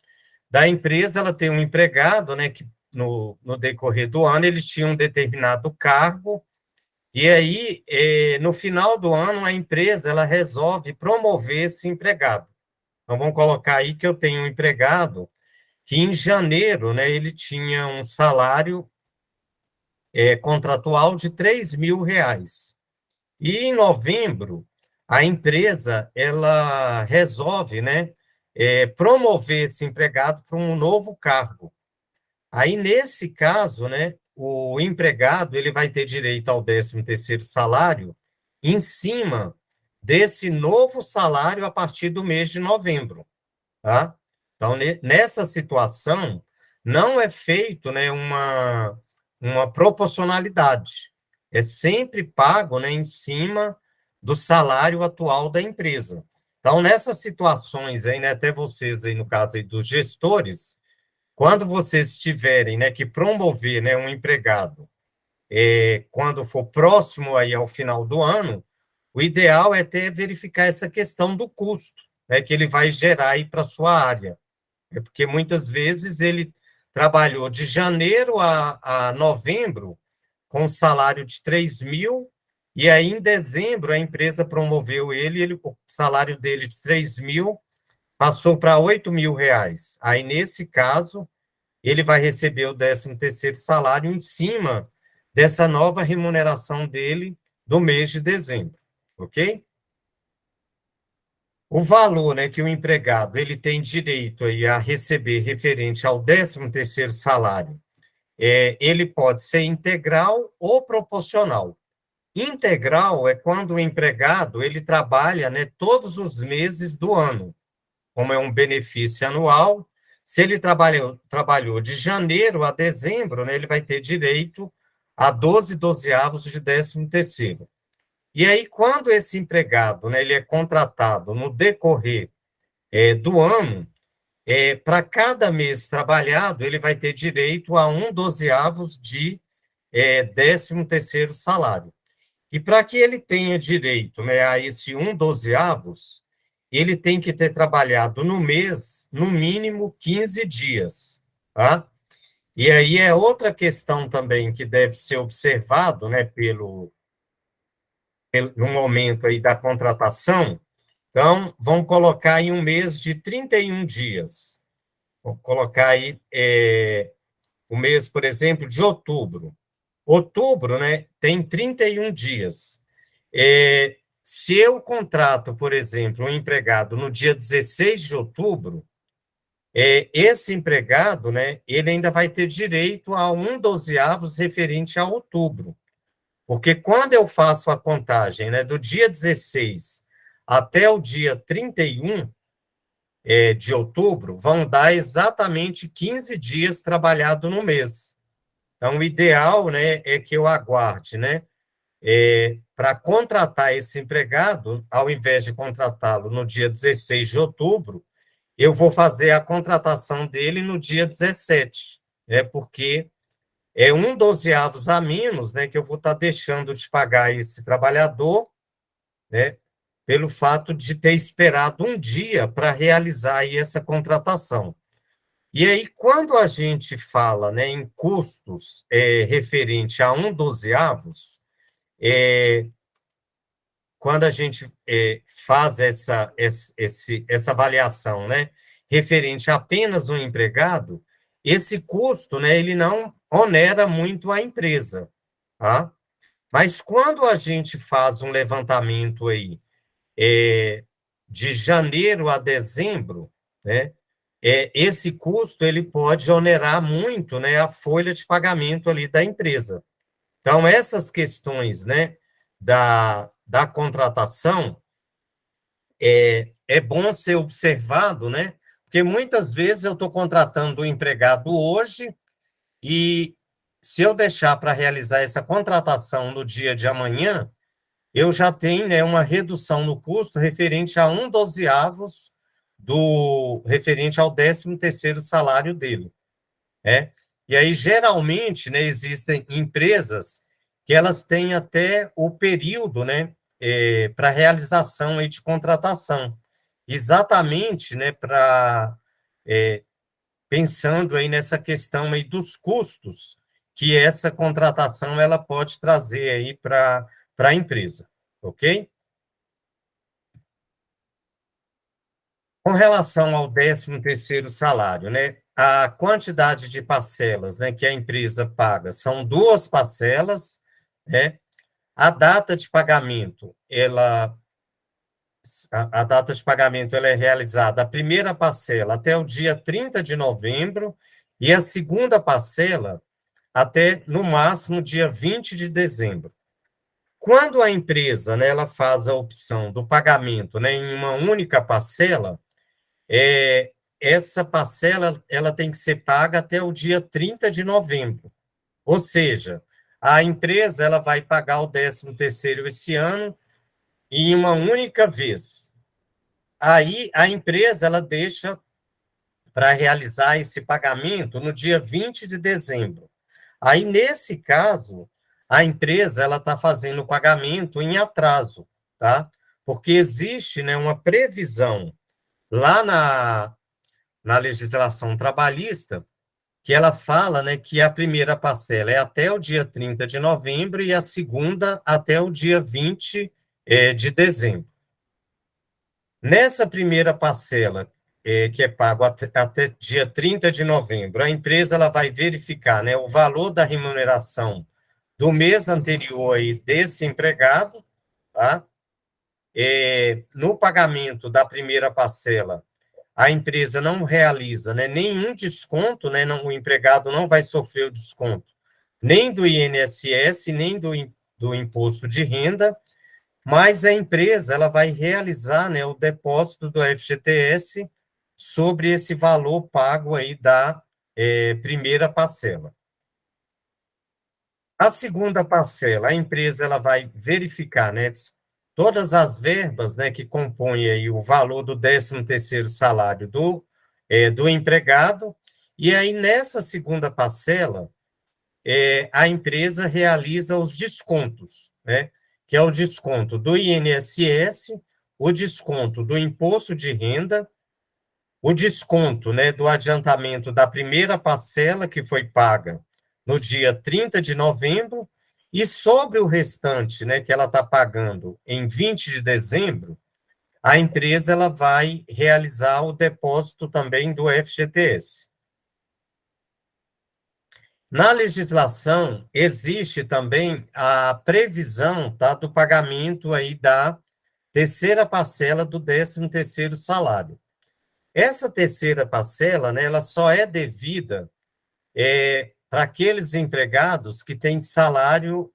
da empresa ela tem um empregado, né, que no decorrer do ano ele tinha um determinado cargo, e aí, no final do ano, a empresa ela resolve promover esse empregado. Então, vamos colocar aí que eu tenho um empregado que em janeiro, né, ele tinha um salário contratual de R$ 3.000. E em novembro, a empresa ela resolve, né, promover esse empregado para um novo cargo. Aí, nesse caso, né, o empregado ele vai ter direito ao 13º salário em cima desse novo salário a partir do mês de novembro, tá? Então, nessa situação, não é feito, né, uma proporcionalidade. É sempre pago, né, em cima do salário atual da empresa. Então, nessas situações aí, né, até vocês aí, no caso aí dos gestores, quando vocês tiverem, né, que promover, né, um empregado, quando for próximo aí ao final do ano, o ideal é ter verificar essa questão do custo, né, que ele vai gerar aí para a sua área. Porque muitas vezes ele trabalhou de janeiro a novembro com um salário de 3.000, e aí em dezembro a empresa promoveu o salário dele de 3.000 passou para 8.000 reais. Aí, nesse caso, ele vai receber o 13º salário em cima dessa nova remuneração dele do mês de dezembro, ok? O valor, né, que o empregado ele tem direito aí a receber referente ao 13º salário, ele pode ser integral ou proporcional. Integral é quando o empregado ele trabalha, né, todos os meses do ano, como é um benefício anual. Se ele trabalhou de janeiro a dezembro, né, ele vai ter direito a 12 dozeavos de 13º. E aí, quando esse empregado, né, ele é contratado no decorrer do ano, para cada mês trabalhado, ele vai ter direito a 1 dozeavos de 13º salário. E para que ele tenha direito, né, a esse 1 dozeavos, ele tem que ter trabalhado no mês, no mínimo 15 dias, tá? E aí é outra questão também que deve ser observado, né, no momento aí da contratação. Então, vamos colocar em um mês de 31 dias. Vou colocar aí o mês, por exemplo, de outubro. Outubro, né, tem 31 dias. Se eu contrato, por exemplo, um empregado no dia 16 de outubro, esse empregado, né, ele ainda vai ter direito a 1 dozeavos referente a outubro. Porque quando eu faço a contagem, né, do dia 16 até o dia 31 de outubro, vão dar exatamente 15 dias trabalhado no mês. Então, o ideal, né, é que eu aguarde, né, para contratar esse empregado, ao invés de contratá-lo no dia 16 de outubro, eu vou fazer a contratação dele no dia 17, né, porque é 1 dozeavos a menos, né, que eu vou estar deixando de pagar esse trabalhador, né, pelo fato de ter esperado um dia para realizar aí essa contratação. E aí, quando a gente fala, né, em custos referente a 1 dozeavos, quando a gente faz essa avaliação, né, referente a apenas um empregado, esse custo, né, ele não onera muito a empresa, tá? Mas quando a gente faz um levantamento aí de janeiro a dezembro, né, esse custo ele pode onerar muito, né, a folha de pagamento ali da empresa. Então, essas questões, né, da contratação, é bom ser observado, né, porque muitas vezes eu estou contratando um empregado hoje e se eu deixar para realizar essa contratação no dia de amanhã, eu já tenho, né, uma redução no custo referente a 1 dozeavos referente ao 13º salário dele, né? E aí, geralmente, né, existem empresas que elas têm até o período, né, para realização aí de contratação, exatamente, né, pensando aí nessa questão aí dos custos que essa contratação ela pode trazer aí para a empresa, ok? Com relação ao 13º salário, né, a quantidade de parcelas, né, que a empresa paga são 2 parcelas, né, a data de pagamento, a data de pagamento ela é realizada a primeira parcela até o dia 30 de novembro e a segunda parcela até, no máximo, dia 20 de dezembro. Quando a empresa, né, ela faz a opção do pagamento, né, em uma única parcela, essa parcela ela tem que ser paga até o dia 30 de novembro. Ou seja, a empresa ela vai pagar o 13º esse ano em uma única vez. Aí a empresa ela deixa para realizar esse pagamento no dia 20 de dezembro. Aí, nesse caso, a empresa ela está fazendo o pagamento em atraso, tá? Porque existe, né, uma previsão lá na legislação trabalhista que ela fala, né, que a primeira parcela é até o dia 30 de novembro e a segunda até o dia 20 de dezembro. Nessa primeira parcela, que é pago até dia 30 de novembro, a empresa ela vai verificar, né, o valor da remuneração do mês anterior aí desse empregado, tá? No pagamento da primeira parcela, a empresa não realiza, né, nenhum desconto, né, não, o empregado não vai sofrer o desconto, nem do INSS, nem do imposto de renda, mas a empresa ela vai realizar, né, o depósito do FGTS sobre esse valor pago aí da primeira parcela. A segunda parcela, a empresa ela vai verificar, né, todas as verbas, né, que compõem aí o valor do 13º salário do empregado, e aí nessa segunda parcela, a empresa realiza os descontos, né, que é o desconto do INSS, o desconto do imposto de renda, o desconto, né, do adiantamento da primeira parcela que foi paga no dia 30 de novembro, e sobre o restante, né, que ela está pagando em 20 de dezembro, a empresa ela vai realizar o depósito também do FGTS. Na legislação, existe também a previsão, tá, do pagamento aí da terceira parcela do 13º salário. Essa terceira parcela, né, ela só é devida para aqueles empregados que têm salário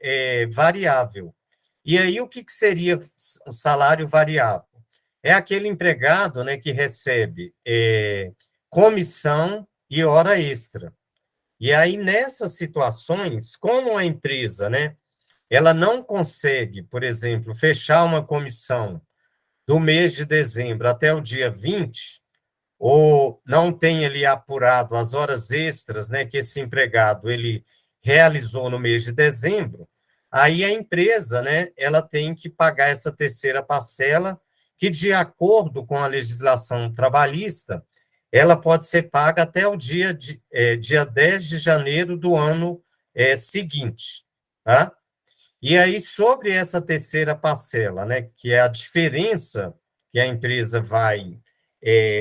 variável. E aí, o que seria o salário variável? É aquele empregado, né, que recebe comissão e hora extra. E aí, nessas situações, como a empresa, né, ela não consegue, por exemplo, fechar uma comissão do mês de dezembro até o dia 20, ou não tem ali apurado as horas extras, né, que esse empregado ele realizou no mês de dezembro, aí a empresa, né, ela tem que pagar essa terceira parcela, que de acordo com a legislação trabalhista, ela pode ser paga até o dia 10 de janeiro do ano seguinte, tá? E aí, sobre essa terceira parcela, né, que é a diferença que a empresa vai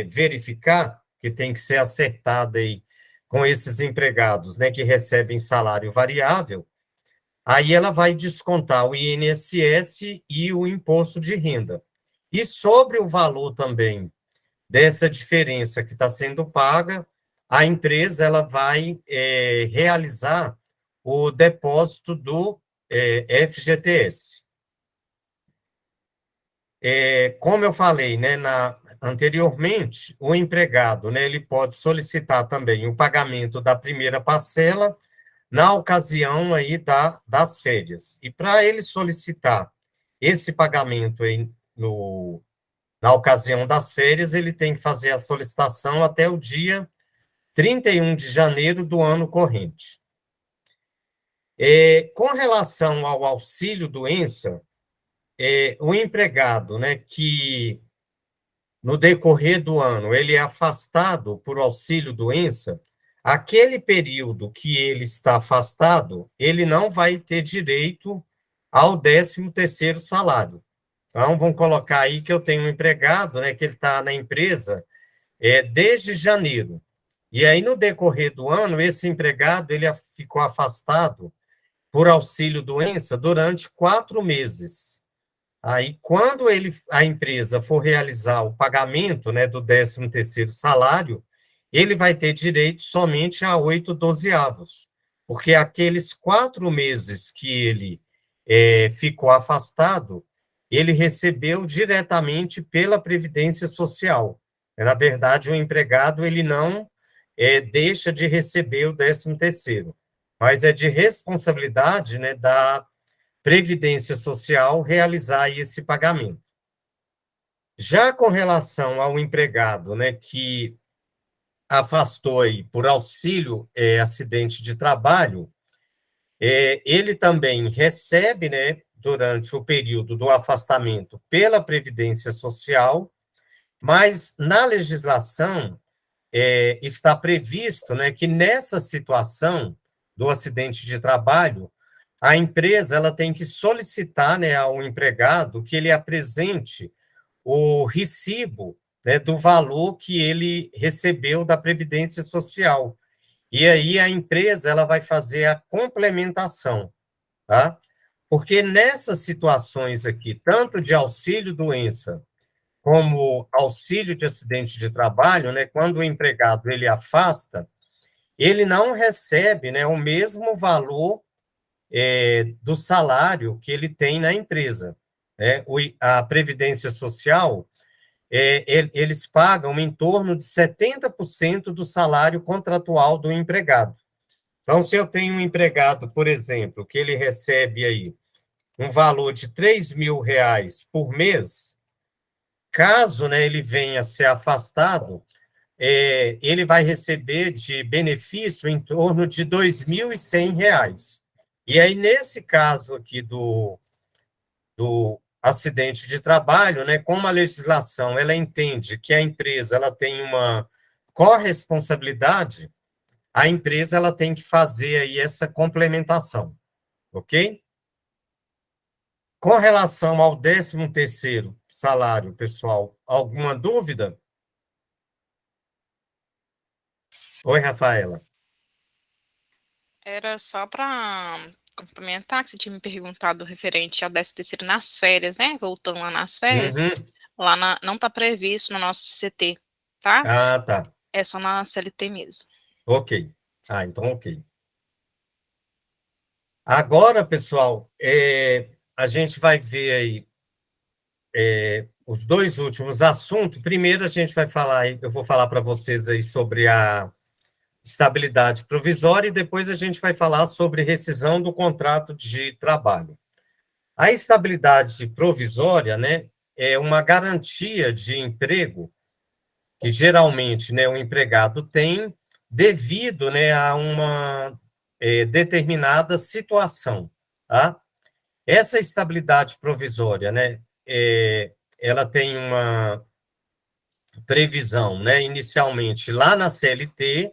verificar, que tem que ser acertada aí com esses empregados, né, que recebem salário variável, aí ela vai descontar o INSS e o imposto de renda. E sobre o valor também dessa diferença que está sendo paga, a empresa ela vai realizar o depósito do FGTS. Como eu falei, né, anteriormente, o empregado, né, ele pode solicitar também o pagamento da primeira parcela na ocasião aí das férias. E para ele solicitar esse pagamento aí na ocasião das férias, ele tem que fazer a solicitação até o dia 31 de janeiro do ano corrente. Com relação ao auxílio-doença, o empregado, né, que no decorrer do ano ele é afastado por auxílio-doença, aquele período que ele está afastado, ele não vai ter direito ao 13º salário. Então, vamos colocar aí que eu tenho um empregado, né, que ele está na empresa desde janeiro. E aí, no decorrer do ano, esse empregado ele ficou afastado por auxílio-doença durante 4 meses. Aí, quando a empresa for realizar o pagamento, né, do 13º salário, ele vai ter direito somente a 8/12, porque aqueles 4 meses que ele ficou afastado, ele recebeu diretamente pela Previdência Social. Na verdade, o empregado ele não deixa de receber o 13º, mas é de responsabilidade, né, da Previdência Social realizar esse pagamento. Já com relação ao empregado, né, que afastou aí por auxílio acidente de trabalho, ele também recebe, né, durante o período do afastamento pela Previdência Social, mas na legislação está previsto, né, que nessa situação do acidente de trabalho, a empresa ela tem que solicitar, né, ao empregado que ele apresente o recibo, né, do valor que ele recebeu da Previdência Social. E aí a empresa ela vai fazer a complementação, tá? Porque nessas situações aqui, tanto de auxílio-doença como auxílio de acidente de trabalho, né, quando o empregado ele afasta, ele não recebe, né, o mesmo valor do salário que ele tem na empresa. Né? A Previdência Social, eles pagam em torno de 70% do salário contratual do empregado. Então, se eu tenho um empregado, por exemplo, que ele recebe aí um valor de R$ 3.000 por mês, caso, né, ele venha a ser afastado, ele vai receber de benefício em torno de R$ 2.100. E aí, nesse caso aqui do acidente de trabalho, né, como a legislação ela entende que a empresa ela tem uma corresponsabilidade, a empresa ela tem que fazer aí essa complementação, ok? Com relação ao 13º salário, pessoal, alguma dúvida? Oi, Rafaela. Era só para complementar, que você tinha me perguntado referente ao 13º nas férias, né? Voltando lá nas férias, lá não está previsto no nosso CT, tá? Ah, tá. É só na CLT mesmo. Ok. Ah, então ok. Agora, pessoal, a gente vai ver aí os dois últimos assuntos. Primeiro, a gente vai falar, eu vou falar para vocês aí sobre a estabilidade provisória e depois a gente vai falar sobre rescisão do contrato de trabalho. A estabilidade provisória, né, é uma garantia de emprego que geralmente, né, o empregado tem devido, né, a uma determinada situação, tá? Essa estabilidade provisória, né, ela tem uma previsão, né, inicialmente lá na CLT,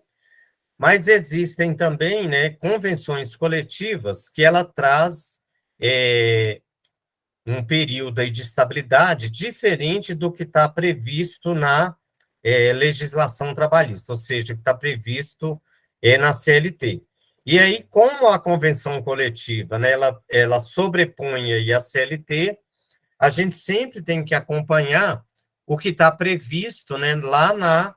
mas existem também, né, convenções coletivas que ela traz um período aí de estabilidade diferente do que está previsto na legislação trabalhista, ou seja, que está previsto na CLT. E aí, como a convenção coletiva, né, ela sobrepõe aí a CLT, a gente sempre tem que acompanhar o que está previsto, né, lá na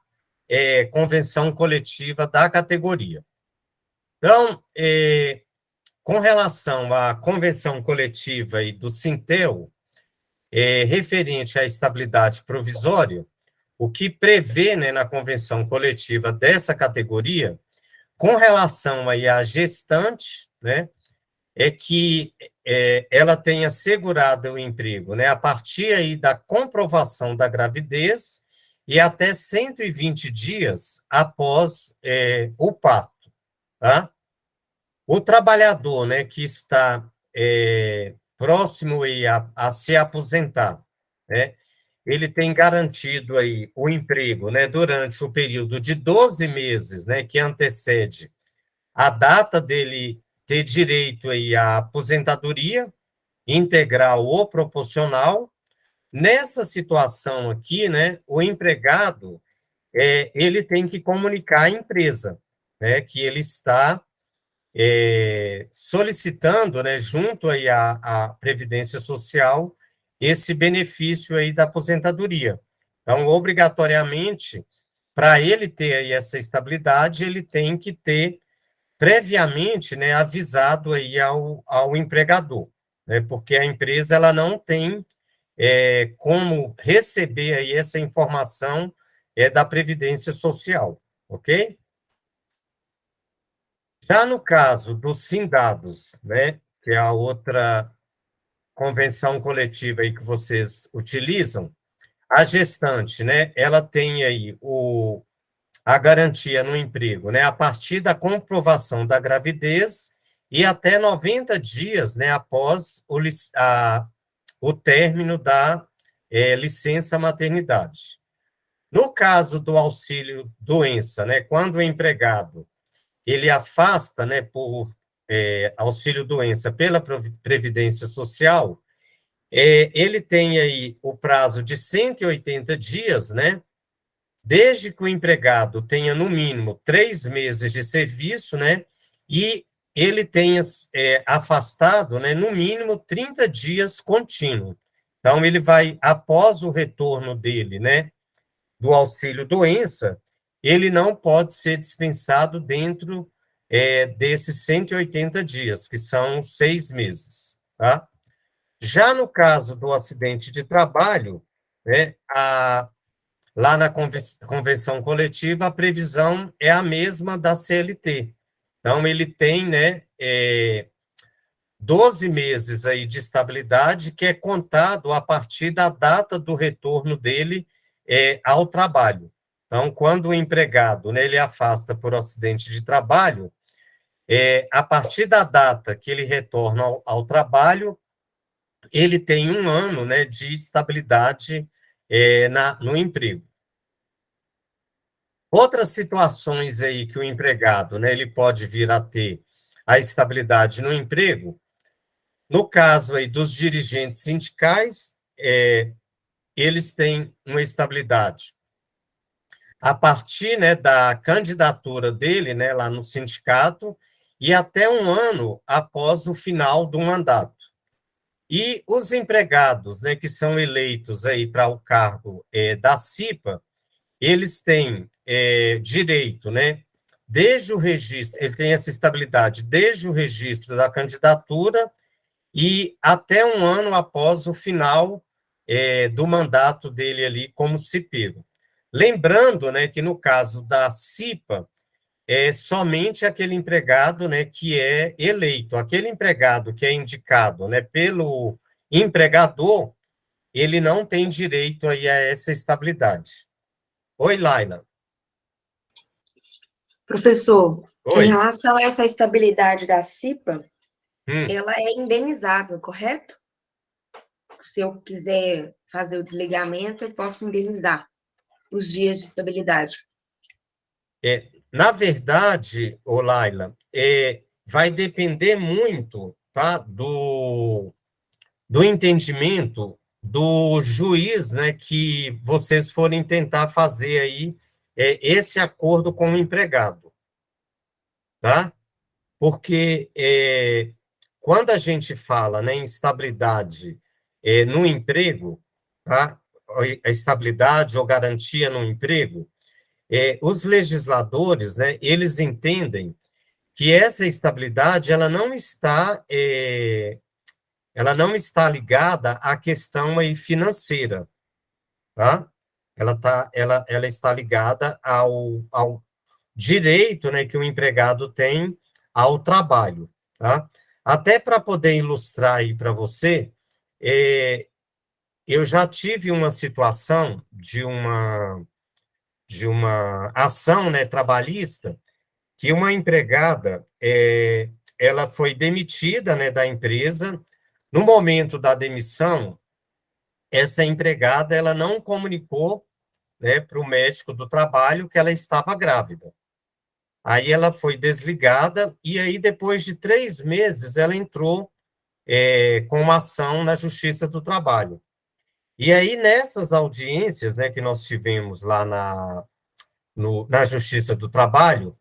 convenção coletiva da categoria. Então, com relação à convenção coletiva aí do Sintel, referente à estabilidade provisória, o que prevê, né, na convenção coletiva dessa categoria, com relação aí à gestante, né, é que ela tenha assegurado o emprego, né, a partir aí da comprovação da gravidez e até 120 dias após o parto, tá? O trabalhador, né, que está próximo aí a se aposentar, né, ele tem garantido aí o emprego, né, durante o período de 12 meses, né, que antecede a data dele ter direito aí à aposentadoria integral ou proporcional. Nessa situação aqui, né, o empregado, ele tem que comunicar à empresa, né, que ele está solicitando, né, junto aí à Previdência Social, esse benefício aí da aposentadoria. Então, obrigatoriamente, para ele ter aí essa estabilidade, ele tem que ter previamente, né, avisado aí ao empregador, né, porque a empresa ela não tem como receber aí essa informação da Previdência Social, ok? Já no caso dos Sindados, né, que é a outra convenção coletiva aí que vocês utilizam, a gestante, né, ela tem aí a garantia no emprego, né, a partir da comprovação da gravidez e até 90 dias, né, após o término da licença maternidade. No caso do auxílio doença, né, quando o empregado ele afasta, né, por auxílio doença pela Previdência Social, ele tem aí o prazo de 180 dias, né, desde que o empregado tenha, no mínimo, 3 meses de serviço, né, e ele tenha afastado, né, no mínimo 30 dias contínuo. Então, ele vai, após o retorno dele, né, do auxílio doença, ele não pode ser dispensado dentro desses 180 dias, que são 6 meses, tá? Já no caso do acidente de trabalho, né, lá na convenção coletiva, a previsão é a mesma da CLT. Então, ele tem, né, 12 meses aí de estabilidade, que é contado a partir da data do retorno dele ao trabalho. Então, quando o empregado, né, ele afasta por acidente de trabalho, a partir da data que ele retorna ao trabalho, ele tem 1 ano, né, de estabilidade no emprego. Outras situações aí que o empregado, né, ele pode vir a ter a estabilidade no emprego, no caso aí dos dirigentes sindicais, eles têm uma estabilidade a partir, né, da candidatura dele, né, lá no sindicato, e até 1 ano após o final do mandato. E os empregados, né, que são eleitos aí para o cargo da CIPA, eles têm direito, né, desde o registro, ele tem essa estabilidade desde o registro da candidatura e até 1 ano após o final do mandato dele ali como cipeiro. Lembrando, né, que no caso da CIPA, é somente aquele empregado, né, que é eleito, aquele empregado que é indicado, né, pelo empregador, ele não tem direito aí a essa estabilidade. Oi, Laila. Professor, Oi. em relação a essa estabilidade da CIPA, ela é indenizável, correto? Se eu quiser fazer o desligamento, eu posso indenizar os dias de estabilidade. Na verdade, ô Laila, vai depender muito, tá, do entendimento do juiz, né, que vocês forem tentar fazer aí esse acordo com o empregado, tá? Porque quando a gente fala, né, em estabilidade no emprego, tá? A estabilidade ou garantia no emprego, os legisladores, né, eles entendem que essa estabilidade ela não está ligada à questão aí financeira, tá? Ela está ligada ao direito, né, que o empregado tem ao trabalho, tá? Até para poder ilustrar aí para você, eu já tive uma situação de uma ação, né, trabalhista, que uma empregada, ela foi demitida, né, da empresa. No momento da demissão, essa empregada, ela não comunicou, né, para o médico do trabalho que ela estava grávida. Aí ela foi desligada, e aí depois de 3 meses, ela entrou com uma ação na Justiça do Trabalho. E aí, nessas audiências, né, que nós tivemos lá na Justiça do Trabalho,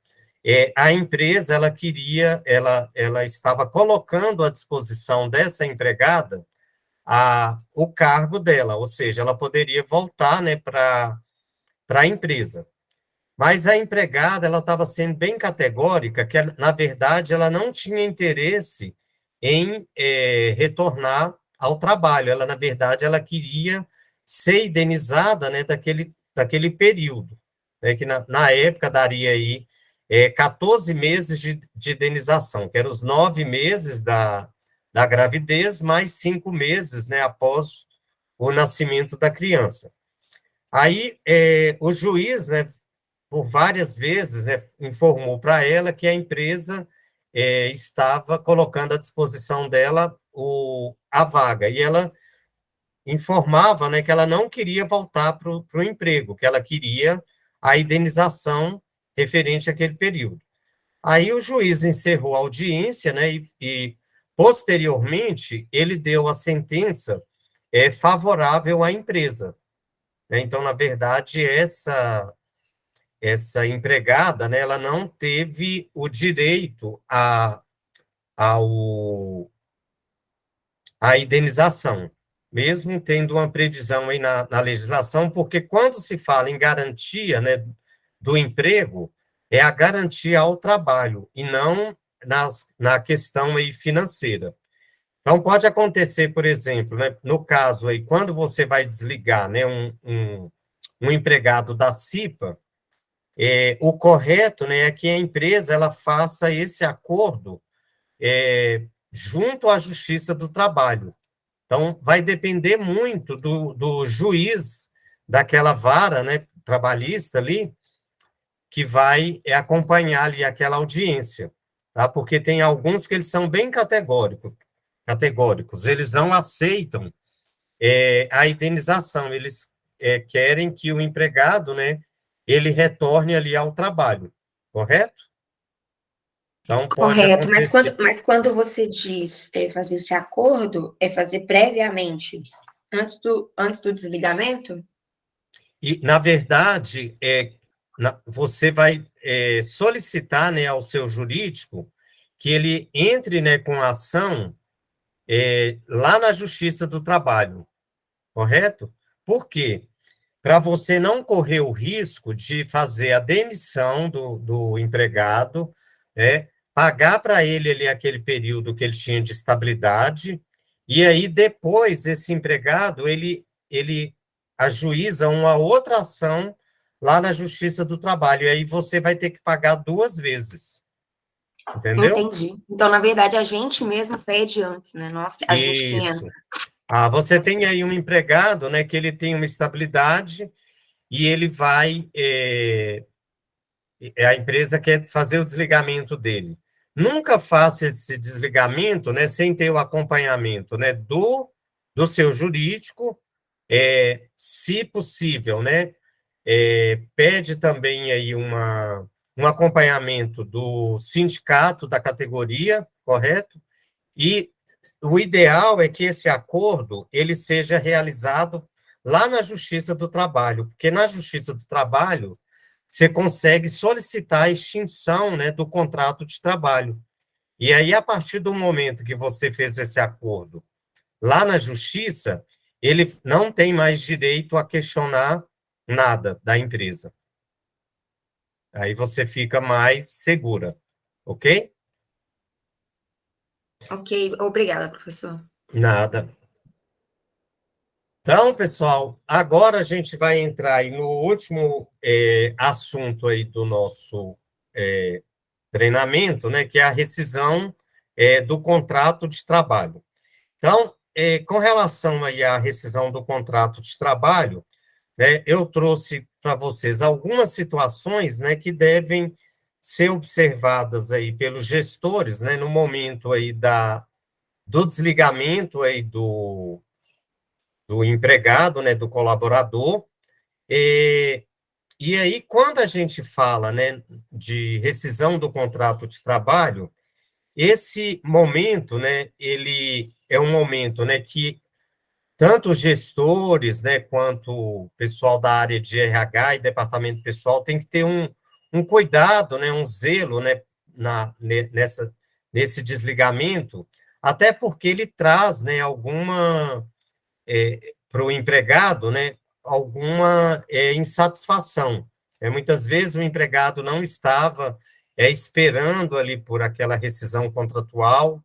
a empresa, ela estava colocando à disposição dessa empregada o cargo dela, ou seja, ela poderia voltar, né, para a empresa. Mas a empregada, ela estava sendo bem categórica, que, na verdade, ela não tinha interesse em retornar ao trabalho. Ela, na verdade, ela queria ser indenizada, né, daquele período, né, que na época daria aí 14 meses de indenização, que eram os 9 meses da gravidez, mais 5 meses, né, após o nascimento da criança. Aí, o juiz, né, por várias vezes, né, informou para ela que a empresa estava colocando à disposição dela a vaga, e ela informava, né, que ela não queria voltar para o emprego, que ela queria a indenização referente àquele período. Aí o juiz encerrou a audiência, né, e posteriormente ele deu a sentença favorável à empresa. Né? Então, na verdade, essa empregada, né, ela não teve o direito à indenização, mesmo tendo uma previsão aí na legislação, porque quando se fala em garantia, né, do emprego, é a garantia ao trabalho, e não na questão aí financeira. Então, pode acontecer, por exemplo, né, no caso aí, quando você vai desligar, né, um empregado da CIPA, o correto, né, é que a empresa ela faça esse acordo junto à Justiça do Trabalho. Então, vai depender muito do juiz daquela vara, né, trabalhista ali, que vai acompanhar ali aquela audiência, tá? Porque tem alguns que eles são bem categóricos, eles não aceitam a indenização, eles querem que o empregado, né, ele retorne ali ao trabalho, correto? Então, pode Correto, acontecer. mas quando você diz fazer esse acordo, é fazer previamente, antes do desligamento? E, na verdade, você vai solicitar, né, ao seu jurídico que ele entre, né, com a ação lá na Justiça do Trabalho, correto? Por quê? Para você não correr o risco de fazer a demissão do empregado, pagar para ele ali aquele período que ele tinha de estabilidade, e aí depois esse empregado, ele ajuiza uma outra ação lá na Justiça do Trabalho, e aí você vai ter que pagar 2 vezes, entendeu? Entendi. Então, na verdade, a gente mesmo pede antes, né? A gente que entra. Isso. Você tem aí um empregado, né, que ele tem uma estabilidade, e ele vai, a empresa quer fazer o desligamento dele. Nunca faça esse desligamento, né, sem ter o acompanhamento, né, do seu jurídico, se possível, né, pede também aí um acompanhamento do sindicato da categoria, correto? E o ideal é que esse acordo ele seja realizado lá na Justiça do Trabalho, porque na Justiça do Trabalho você consegue solicitar a extinção, né, do contrato de trabalho. E aí, a partir do momento que você fez esse acordo lá na Justiça, ele não tem mais direito a questionar nada da empresa. Aí você fica mais segura, ok? Ok, obrigada, professor. Nada. Então, pessoal, agora a gente vai entrar aí no último assunto aí do nosso treinamento, né, que é a rescisão do contrato de trabalho. Então, com relação aí à rescisão do contrato de trabalho, né, eu trouxe para vocês algumas situações, né, que devem ser observadas aí pelos gestores, né, no momento aí do desligamento aí do empregado, né, do colaborador. E aí, quando a gente fala, né, de rescisão do contrato de trabalho, esse momento, né, ele é um momento, né, que tanto os gestores, né, quanto o pessoal da área de RH e departamento pessoal tem que ter um cuidado, né, um zelo, né, nesse desligamento, até porque ele traz, né, para o empregado, né, alguma insatisfação. Muitas vezes o empregado não estava esperando ali por aquela rescisão contratual,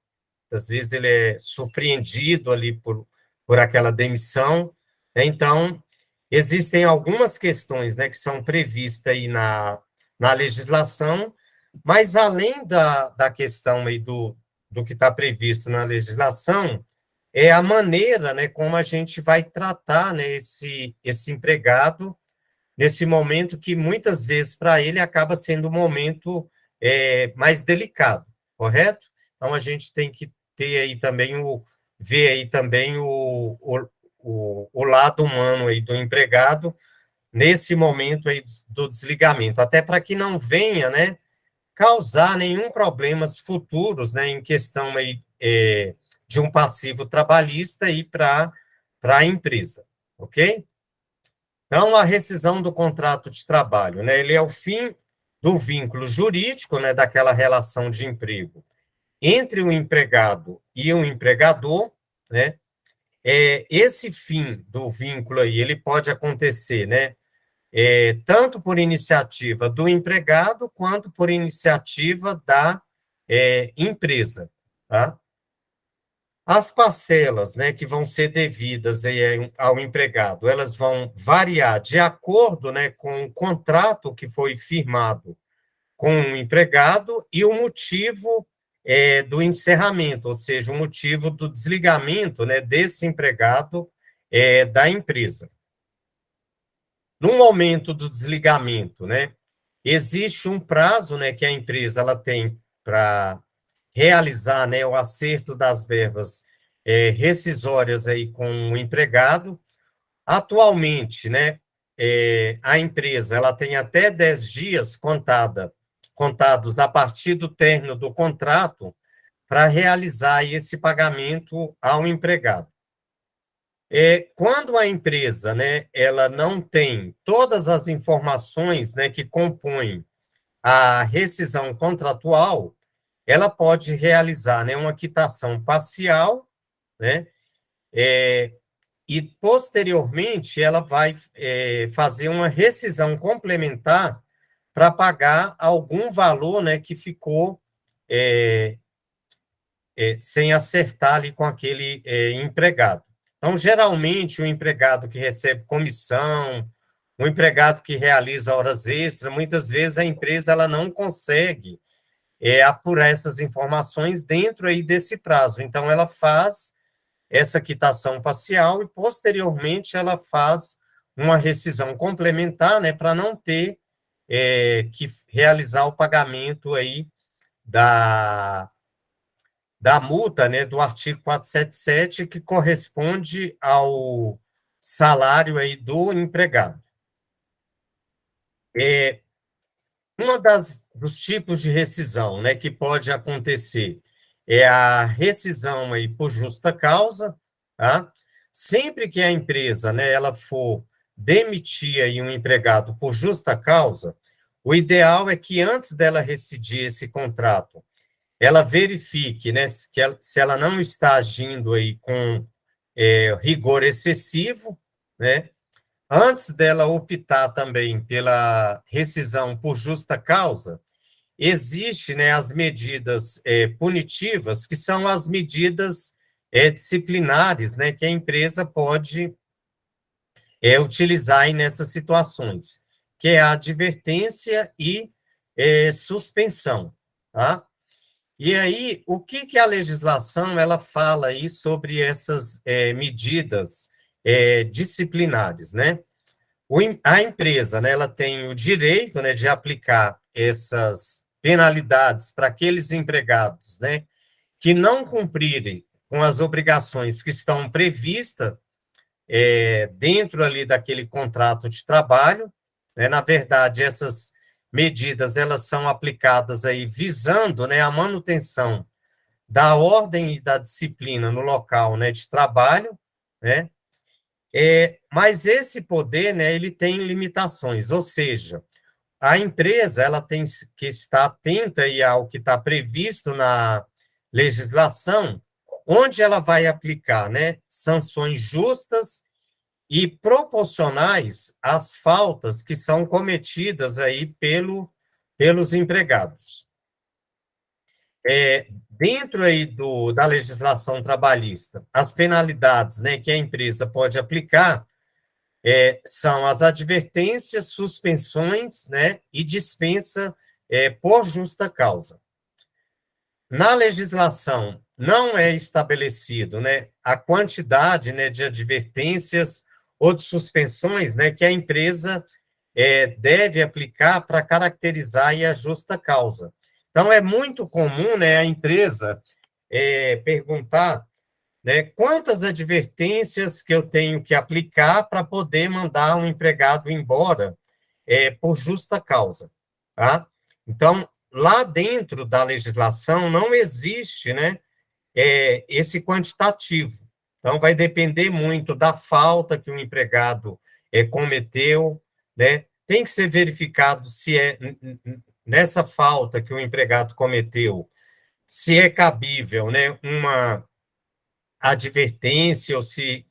às vezes ele é surpreendido ali por aquela demissão. Então, existem algumas questões, né, que são previstas aí na legislação, mas além da questão aí do que está previsto na legislação, é a maneira, né, como a gente vai tratar, né, esse empregado nesse momento que muitas vezes para ele acaba sendo um momento mais delicado, correto? Então a gente tem que ter aí também ver aí também o lado humano aí do empregado nesse momento aí do desligamento, até para que não venha, né, causar nenhum problemas futuros, né, em questão aí, de um passivo trabalhista aí para a empresa, ok? Então, a rescisão do contrato de trabalho, né, ele é o fim do vínculo jurídico, né, daquela relação de emprego entre o empregado e o empregador, né, esse fim do vínculo aí, ele pode acontecer, né, tanto por iniciativa do empregado, quanto por iniciativa da empresa, tá? As parcelas, né, que vão ser devidas aí ao empregado, elas vão variar de acordo, né, com o contrato que foi firmado com o empregado e o motivo do encerramento, ou seja, o motivo do desligamento, né, desse empregado da empresa. No momento do desligamento, né, existe um prazo, né, que a empresa ela tem para realizar, né, o acerto das verbas rescisórias aí com o empregado. Atualmente, né, a empresa ela tem até 10 dias contados a partir do término do contrato para realizar esse pagamento ao empregado. Quando a empresa, né, ela não tem todas as informações, né, que compõem a rescisão contratual, ela pode realizar, né, uma quitação parcial, né, e posteriormente ela vai fazer uma rescisão complementar para pagar algum valor, né, que ficou sem acertar ali com aquele empregado. Então, geralmente, o empregado que recebe comissão, o empregado que realiza horas extras, muitas vezes a empresa ela não consegue apurar essas informações dentro aí desse prazo. Então, ela faz essa quitação parcial e, posteriormente, ela faz uma rescisão complementar, né, para não ter que realizar o pagamento aí da multa, né, do artigo 477, que corresponde ao salário aí do empregado. Dos tipos de rescisão, né, que pode acontecer é a rescisão aí por justa causa, tá? Sempre que a empresa, né, ela for demitir aí um empregado por justa causa, o ideal é que antes dela rescindir esse contrato, ela verifique, né, se ela não está agindo aí com rigor excessivo, né, antes dela optar também pela rescisão por justa causa, existe, né, as medidas punitivas, que são as medidas disciplinares, né, que a empresa pode utilizar aí nessas situações, que é a advertência e suspensão, tá? E aí, o que a legislação ela fala aí sobre essas medidas disciplinares, né? A empresa, né, ela tem o direito, né, de aplicar essas penalidades para aqueles empregados, né, que não cumprirem com as obrigações que estão previstas dentro ali daquele contrato de trabalho, né? Na verdade, essas medidas elas são aplicadas aí visando, né, a manutenção da ordem e da disciplina no local, né, de trabalho, né? Mas esse poder, né, ele tem limitações, ou seja, a empresa ela tem que estar atenta aí ao que está previsto na legislação, onde ela vai aplicar, né, sanções justas e proporcionais às faltas que são cometidas aí pelos empregados. Dentro aí da legislação trabalhista, as penalidades, né, que a empresa pode aplicar são as advertências, suspensões, né, e dispensa por justa causa. Na legislação não é estabelecido, né, a quantidade, né, de advertências ou de suspensões, né, que a empresa deve aplicar para caracterizar aí a justa causa. Então, é muito comum, né, a empresa perguntar né, quantas advertências que eu tenho que aplicar para poder mandar um empregado embora por justa causa, tá? Então, lá dentro da legislação não existe, né, esse quantitativo. Então, vai depender muito da falta que o empregado cometeu, né? Tem que ser verificado se nessa falta que o empregado cometeu, se é cabível, né, uma advertência, ou se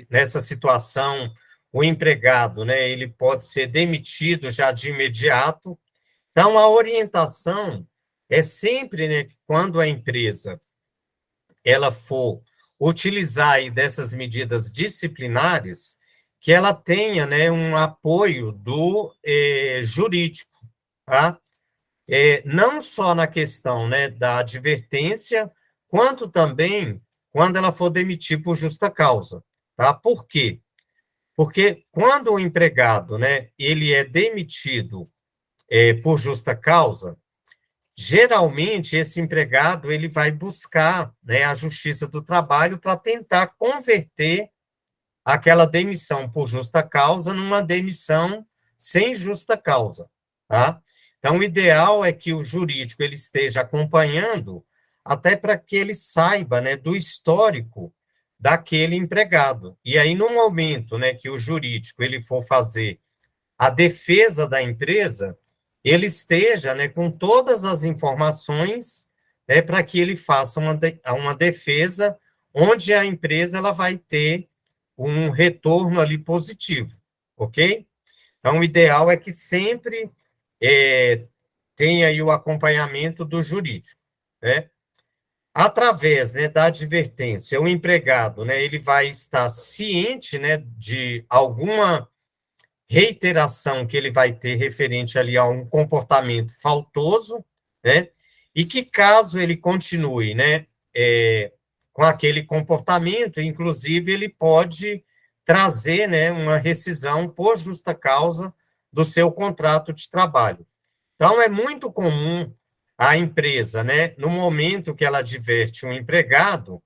nessa situação o empregado, né, ele pode ser demitido já de imediato. Então, a orientação é sempre, né, que quando a empresa ela for utilizar aí dessas medidas disciplinares, que ela tenha, né, um apoio do jurídico, tá? Não só na questão, né, da advertência, quanto também quando ela for demitir por justa causa, tá? Por quê? Porque quando o empregado, né, ele é demitido por justa causa, geralmente esse empregado ele vai buscar, né, a Justiça do Trabalho para tentar converter aquela demissão por justa causa numa demissão sem justa causa, tá? Então, o ideal é que o jurídico ele esteja acompanhando, até para que ele saiba, né, do histórico daquele empregado. E aí, no momento, né, que o jurídico ele for fazer a defesa da empresa, ele esteja, né, com todas as informações, né, para que ele faça uma defesa onde a empresa ela vai ter um retorno ali positivo, ok? Então, o ideal é que sempre tenha aí o acompanhamento do jurídico, né? Através, né, da advertência, o empregado, né, ele vai estar ciente, né, de alguma reiteração que ele vai ter referente ali a um comportamento faltoso, né, e que caso ele continue, né, com aquele comportamento, inclusive ele pode trazer, né, uma rescisão por justa causa do seu contrato de trabalho. Então, é muito comum a empresa, né, no momento que ela adverte um empregado,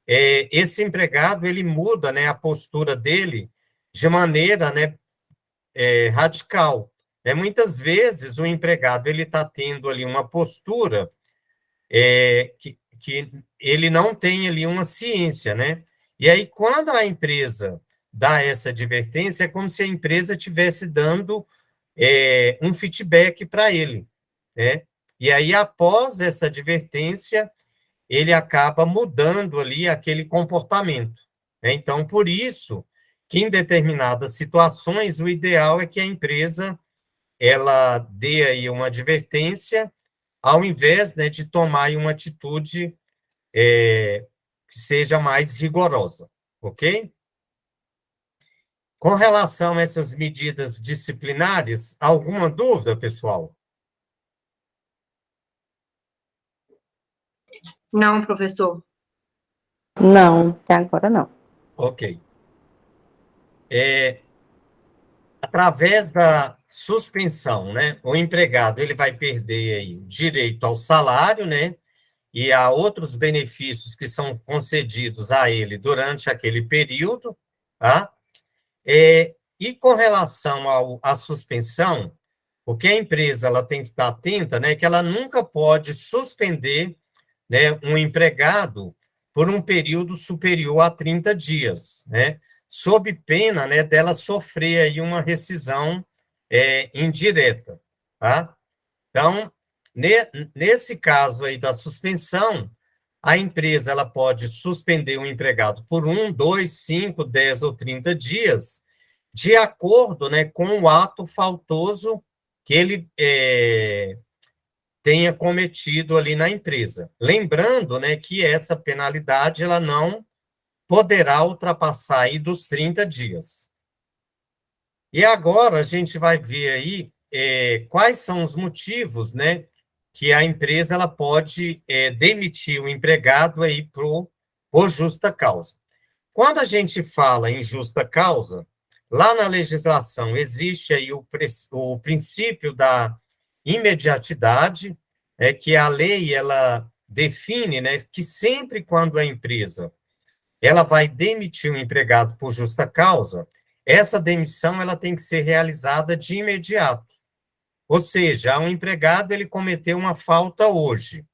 esse empregado, ele muda, né, a postura dele de maneira, né, radical. Muitas vezes, o empregado, ele está tendo ali uma postura que ele não tem ali uma ciência, né? E aí, quando a empresa dá essa advertência, é como se a empresa estivesse dando um feedback para ele, né? E aí, após essa advertência, ele acaba mudando ali aquele comportamento, né? Então, por isso que em determinadas situações, o ideal é que a empresa ela dê aí uma advertência, ao invés, né, de tomar aí uma atitude que seja mais rigorosa, ok? Com relação a essas medidas disciplinares, alguma dúvida, pessoal? Não, professor. Não, até agora não. Ok. Através da suspensão, né, o empregado ele vai perder aí o direito ao salário, né, e a outros benefícios que são concedidos a ele durante aquele período, tá? E com relação à suspensão, o que a empresa ela tem que estar atenta, né, que ela nunca pode suspender, né, um empregado por um período superior a 30 dias, né, sob pena, né, dela sofrer aí uma rescisão indireta, tá? Então, nesse caso aí da suspensão, a empresa ela pode suspender o empregado por 1, 2, 5, 10 ou 30 dias, de acordo, né, com o ato faltoso que ele tenha cometido ali na empresa. Lembrando, né, que essa penalidade ela não poderá ultrapassar aí dos 30 dias. E agora a gente vai ver aí quais são os motivos, né, que a empresa ela pode demitir o empregado aí por justa causa. Quando a gente fala em justa causa, lá na legislação existe aí o princípio da imediatidade, que a lei ela define, né, que sempre quando a empresa ela vai demitir o empregado por justa causa, essa demissão ela tem que ser realizada de imediato. Ou seja, o empregado ele cometeu uma falta hoje.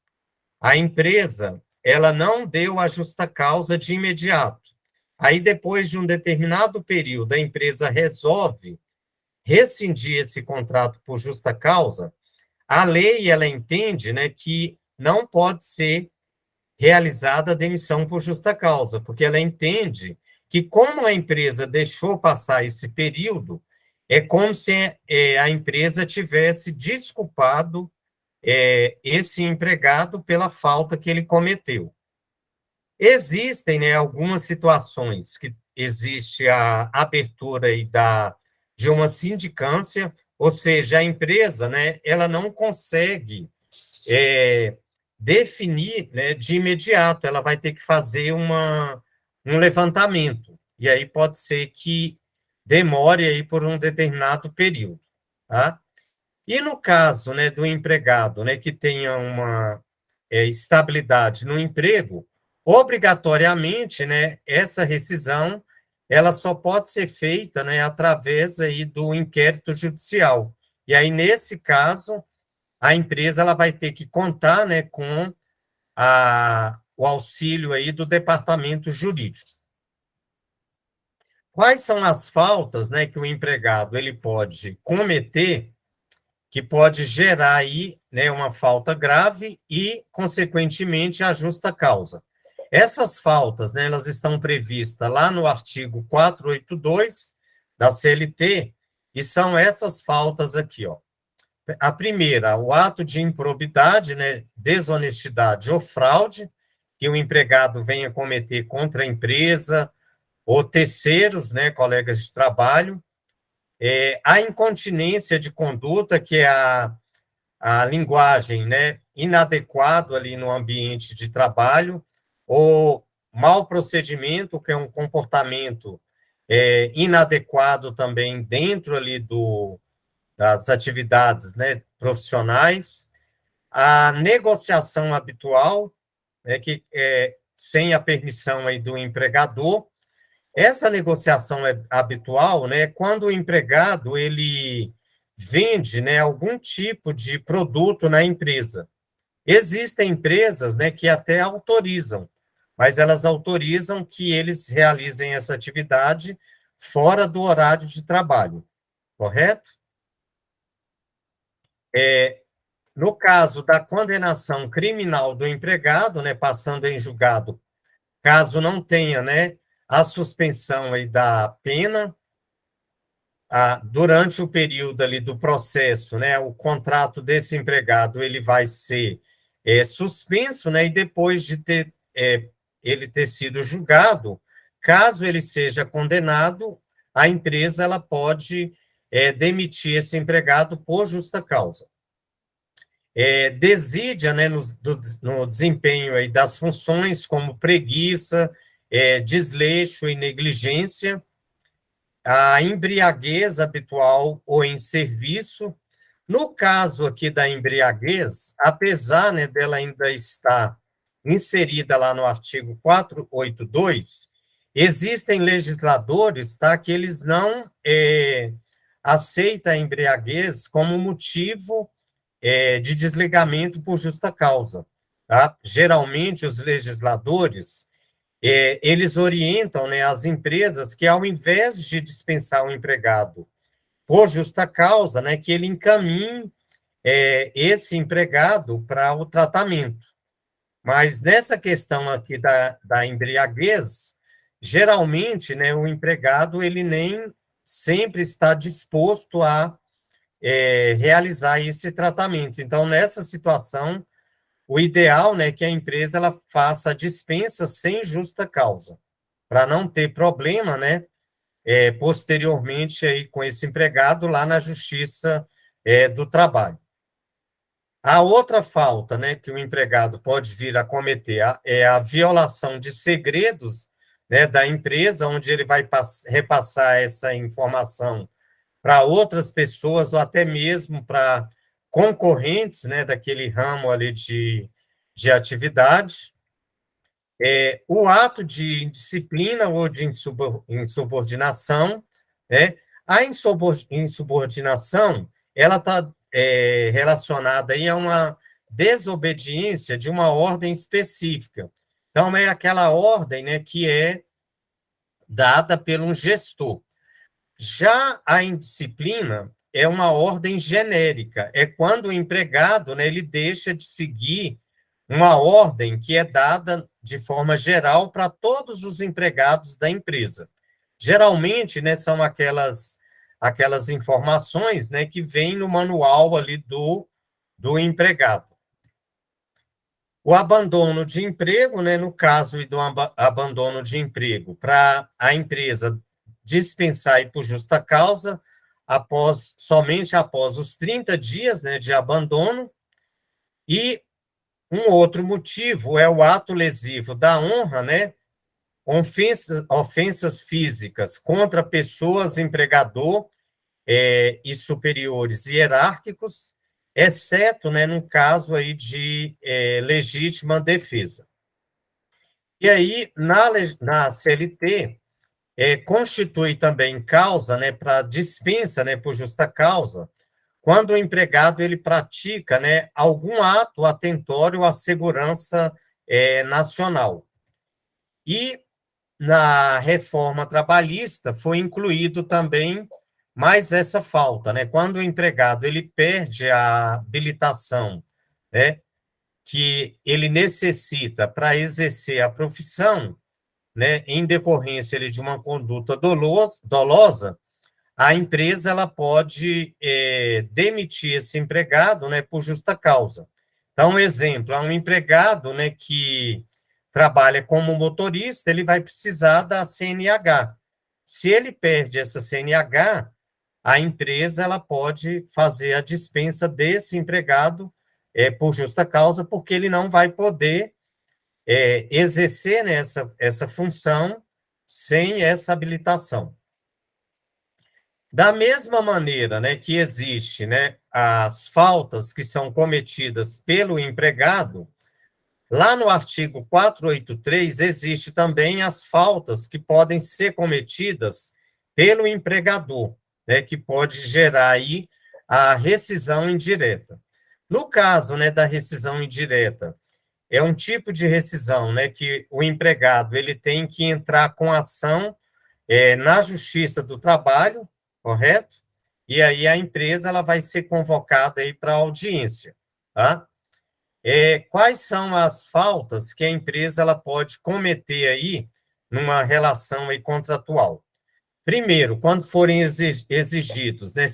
A empresa ela não deu a justa causa de imediato. Aí, depois de um determinado período, a empresa resolve rescindir esse contrato por justa causa. A lei ela entende, né, que não pode ser realizada a demissão por justa causa, porque ela entende que, como a empresa deixou passar esse período, é como se a empresa tivesse desculpado esse empregado pela falta que ele cometeu. Existem, né, algumas situações que existe a abertura aí de uma sindicância, ou seja, a empresa, né, ela não consegue definir, né, de imediato, ela vai ter que fazer um levantamento, e aí pode ser que demore aí por um determinado período, tá? E no caso, né, do empregado, né, que tenha uma estabilidade no emprego, obrigatoriamente, né, essa rescisão, ela só pode ser feita, né, através aí do inquérito judicial. E aí, nesse caso, a empresa ela vai ter que contar, né, com o auxílio aí do departamento jurídico. Quais são as faltas, né, que o empregado ele pode cometer que pode gerar aí, né, uma falta grave e, consequentemente, a justa causa? Essas faltas, né, elas estão previstas lá no artigo 482 da CLT, e são essas faltas aqui, ó. A primeira, o ato de improbidade, né, desonestidade ou fraude, que o empregado venha cometer contra a empresa ou terceiros, né, colegas de trabalho. A incontinência de conduta, que é a linguagem, né, inadequado ali no ambiente de trabalho, ou mau procedimento, que é um comportamento inadequado também dentro ali das atividades, né, profissionais. A negociação habitual, né, que sem a permissão aí do empregador. Essa negociação habitual, né, quando o empregado ele vende, né, algum tipo de produto na empresa. Existem empresas, né, que até autorizam, mas elas autorizam que eles realizem essa atividade fora do horário de trabalho, correto? No caso da condenação criminal do empregado, né, passando em julgado, caso não tenha, né, a suspensão aí da pena, durante o período ali do processo, né, o contrato desse empregado ele vai ser suspenso, né, e depois de ele ter sido julgado, caso ele seja condenado, a empresa ela pode demitir esse empregado por justa causa. Desídia, né, no desempenho aí das funções, como preguiça, desleixo e negligência, a embriaguez habitual ou em serviço. No caso aqui da embriaguez, apesar, né, dela ainda estar inserida lá no artigo 482, existem legisladores, tá, que eles não aceitam a embriaguez como motivo de desligamento por justa causa. Tá? Geralmente, os legisladores eles orientam, né, as empresas que, ao invés de dispensar o empregado por justa causa, né, que ele encaminhe esse empregado para o tratamento. Mas nessa questão aqui da embriaguez, geralmente, né, o empregado ele nem sempre está disposto a realizar esse tratamento. Então, nessa situação, o ideal, né, é que a empresa ela faça a dispensa sem justa causa, para não ter problema, né, posteriormente aí com esse empregado lá na Justiça do Trabalho. A outra falta, né, que o empregado pode vir a cometer é a violação de segredos, né, da empresa, onde ele vai repassar essa informação para outras pessoas ou até mesmo para concorrentes, né, daquele ramo ali de atividade. o ato de indisciplina ou de insubordinação, né? A insubordinação, ela está relacionada aí a uma desobediência de uma ordem específica. Então, é aquela ordem, né, que é dada por um gestor. Já a indisciplina é uma ordem genérica, é quando o empregado, né, ele deixa de seguir uma ordem que é dada de forma geral para todos os empregados da empresa. Geralmente, né, são aquelas informações, né, que vêm no manual ali do empregado. O abandono de emprego, né, no caso do abandono de emprego, para a empresa dispensar e por justa causa, somente após os 30 dias, né, de abandono. E um outro motivo é o ato lesivo da honra, né, ofensas físicas contra pessoas, empregador e superiores hierárquicos, exceto, né, no caso aí de legítima defesa. E aí, na CLT, constitui também causa, né, para dispensa, né, por justa causa, quando o empregado ele pratica, né, algum ato atentório à segurança nacional. E na reforma trabalhista foi incluído também mais essa falta, né? Quando o empregado ele perde a habilitação, né, que ele necessita para exercer a profissão, né, em decorrência de uma conduta dolosa, a empresa ela pode demitir esse empregado, né, por justa causa. Então, um exemplo, há um empregado, né, que trabalha como motorista, ele vai precisar da CNH. Se ele perde essa CNH, a empresa ela pode fazer a dispensa desse empregado por justa causa, porque ele não vai poder exercer, né, essa função sem essa habilitação. Da mesma maneira, né, que existe, né, as faltas que são cometidas pelo empregado, lá no artigo 483 existe também as faltas que podem ser cometidas pelo empregador, né, que pode gerar aí a rescisão indireta. No caso, né, da rescisão indireta, é um tipo de rescisão, né, que o empregado ele tem que entrar com ação na Justiça do Trabalho, correto? E aí a empresa ela vai ser convocada aí para audiência, tá? Quais são as faltas que a empresa ela pode cometer aí numa relação aí contratual? Primeiro, quando forem exigidos, né,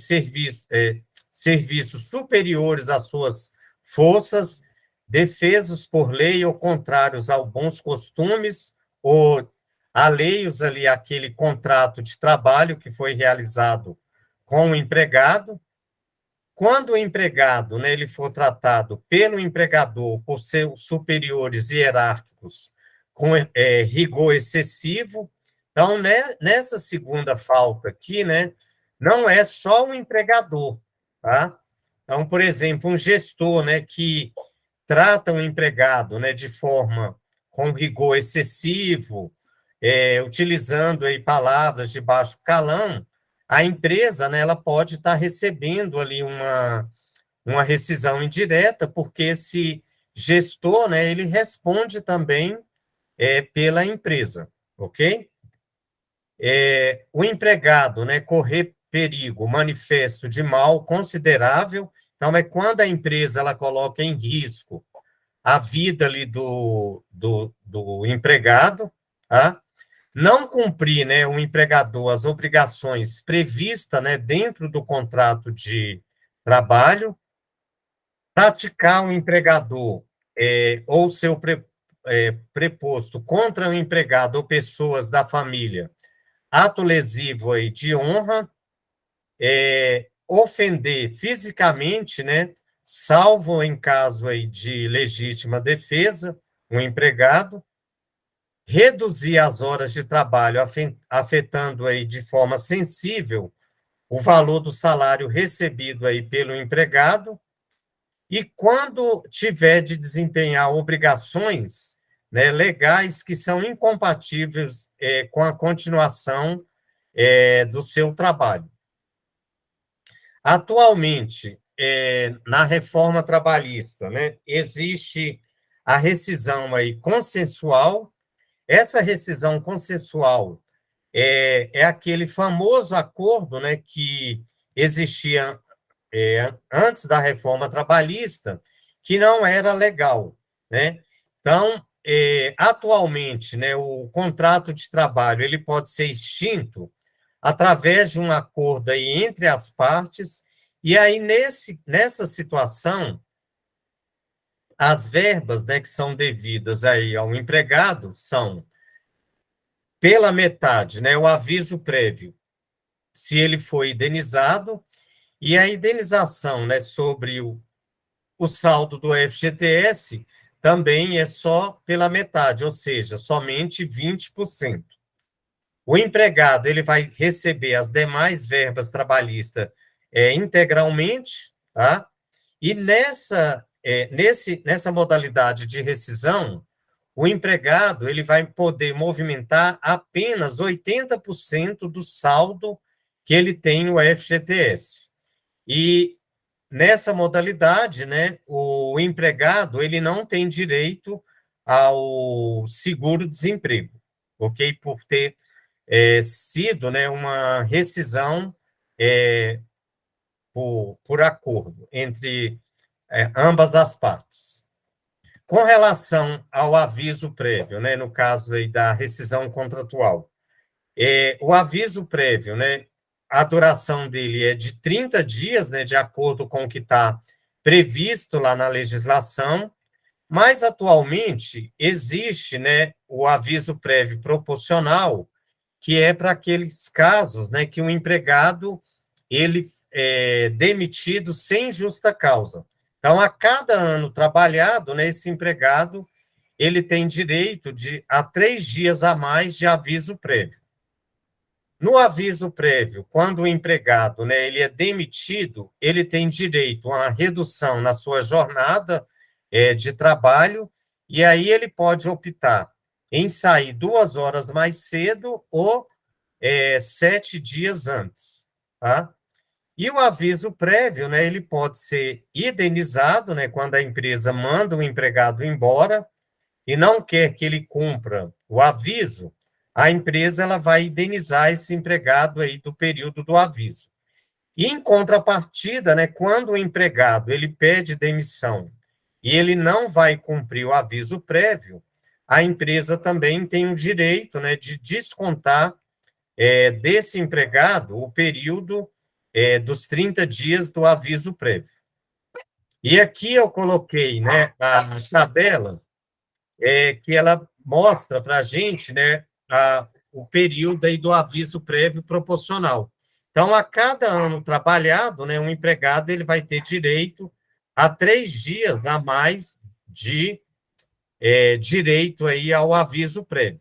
serviços superiores às suas forças, defesos por lei ou contrários aos bons costumes, ou alheios ali àquele contrato de trabalho que foi realizado com o empregado. Quando o empregado, né, ele for tratado pelo empregador por seus superiores hierárquicos com rigor excessivo, então, né, nessa segunda falta aqui, né, não é só o empregador, tá? Então, por exemplo, um gestor, né, que trata o empregado, né, de forma com rigor excessivo, utilizando aí palavras de baixo calão, a empresa, né, ela pode estar recebendo ali uma rescisão indireta, porque esse gestor, né, ele responde também pela empresa, ok? O empregado, né, correr perigo manifesto de mal considerável, então é quando a empresa ela coloca em risco a vida ali do empregado, tá? Não cumprir, né, o empregador as obrigações previstas, né, dentro do contrato de trabalho, praticar o empregador ou seu preposto contra o empregado ou pessoas da família, ato lesivo aí de honra, ofender fisicamente, né, salvo em caso aí de legítima defesa, o empregado, reduzir as horas de trabalho, afetando aí de forma sensível o valor do salário recebido aí pelo empregado, e quando tiver de desempenhar obrigações né, legais que são incompatíveis com a continuação do seu trabalho. Atualmente, na reforma trabalhista, né, existe a rescisão aí consensual. Essa rescisão consensual é aquele famoso acordo, né, que existia antes da reforma trabalhista, que não era legal, né? Então, atualmente, né, o contrato de trabalho ele pode ser extinto através de um acordo aí entre as partes, e aí nessa situação, as verbas, né, que são devidas aí ao empregado são pela metade, né, o aviso prévio, se ele foi indenizado, e a indenização, né, sobre o saldo do FGTS também é só pela metade, ou seja, somente 20%. O empregado ele vai receber as demais verbas trabalhistas integralmente, tá? E nessa modalidade de rescisão, o empregado ele vai poder movimentar apenas 80% do saldo que ele tem no FGTS. E nessa modalidade, né, o empregado ele não tem direito ao seguro-desemprego, ok? Por ter sido, né, uma rescisão por acordo entre ambas as partes. Com relação ao aviso prévio, né, no caso aí da rescisão contratual, o aviso prévio, né, a duração dele é de 30 dias, né, de acordo com o que está previsto lá na legislação, mas atualmente existe, né, o aviso prévio proporcional, que é para aqueles casos, né, que o empregado ele é demitido sem justa causa. Então, a cada ano trabalhado, né, esse empregado ele tem direito a 3 dias a mais de aviso prévio. No aviso prévio, quando o empregado, né, ele é demitido, ele tem direito a uma redução na sua jornada de trabalho, e aí ele pode optar em sair 2 horas mais cedo ou 7 dias antes, tá? E o aviso prévio, né, ele pode ser indenizado, né, quando a empresa manda o empregado embora e não quer que ele cumpra o aviso, a empresa ela vai indenizar esse empregado aí do período do aviso. E em contrapartida, né, quando o empregado ele pede demissão e ele não vai cumprir o aviso prévio, a empresa também tem o direito, né, de descontar desse empregado o período dos 30 dias do aviso prévio. E aqui eu coloquei, né, a tabela que ela mostra para a gente, né, o período aí do aviso prévio proporcional. Então, a cada ano trabalhado, né, um empregado ele vai ter direito a 3 dias a mais de direito aí ao aviso prévio.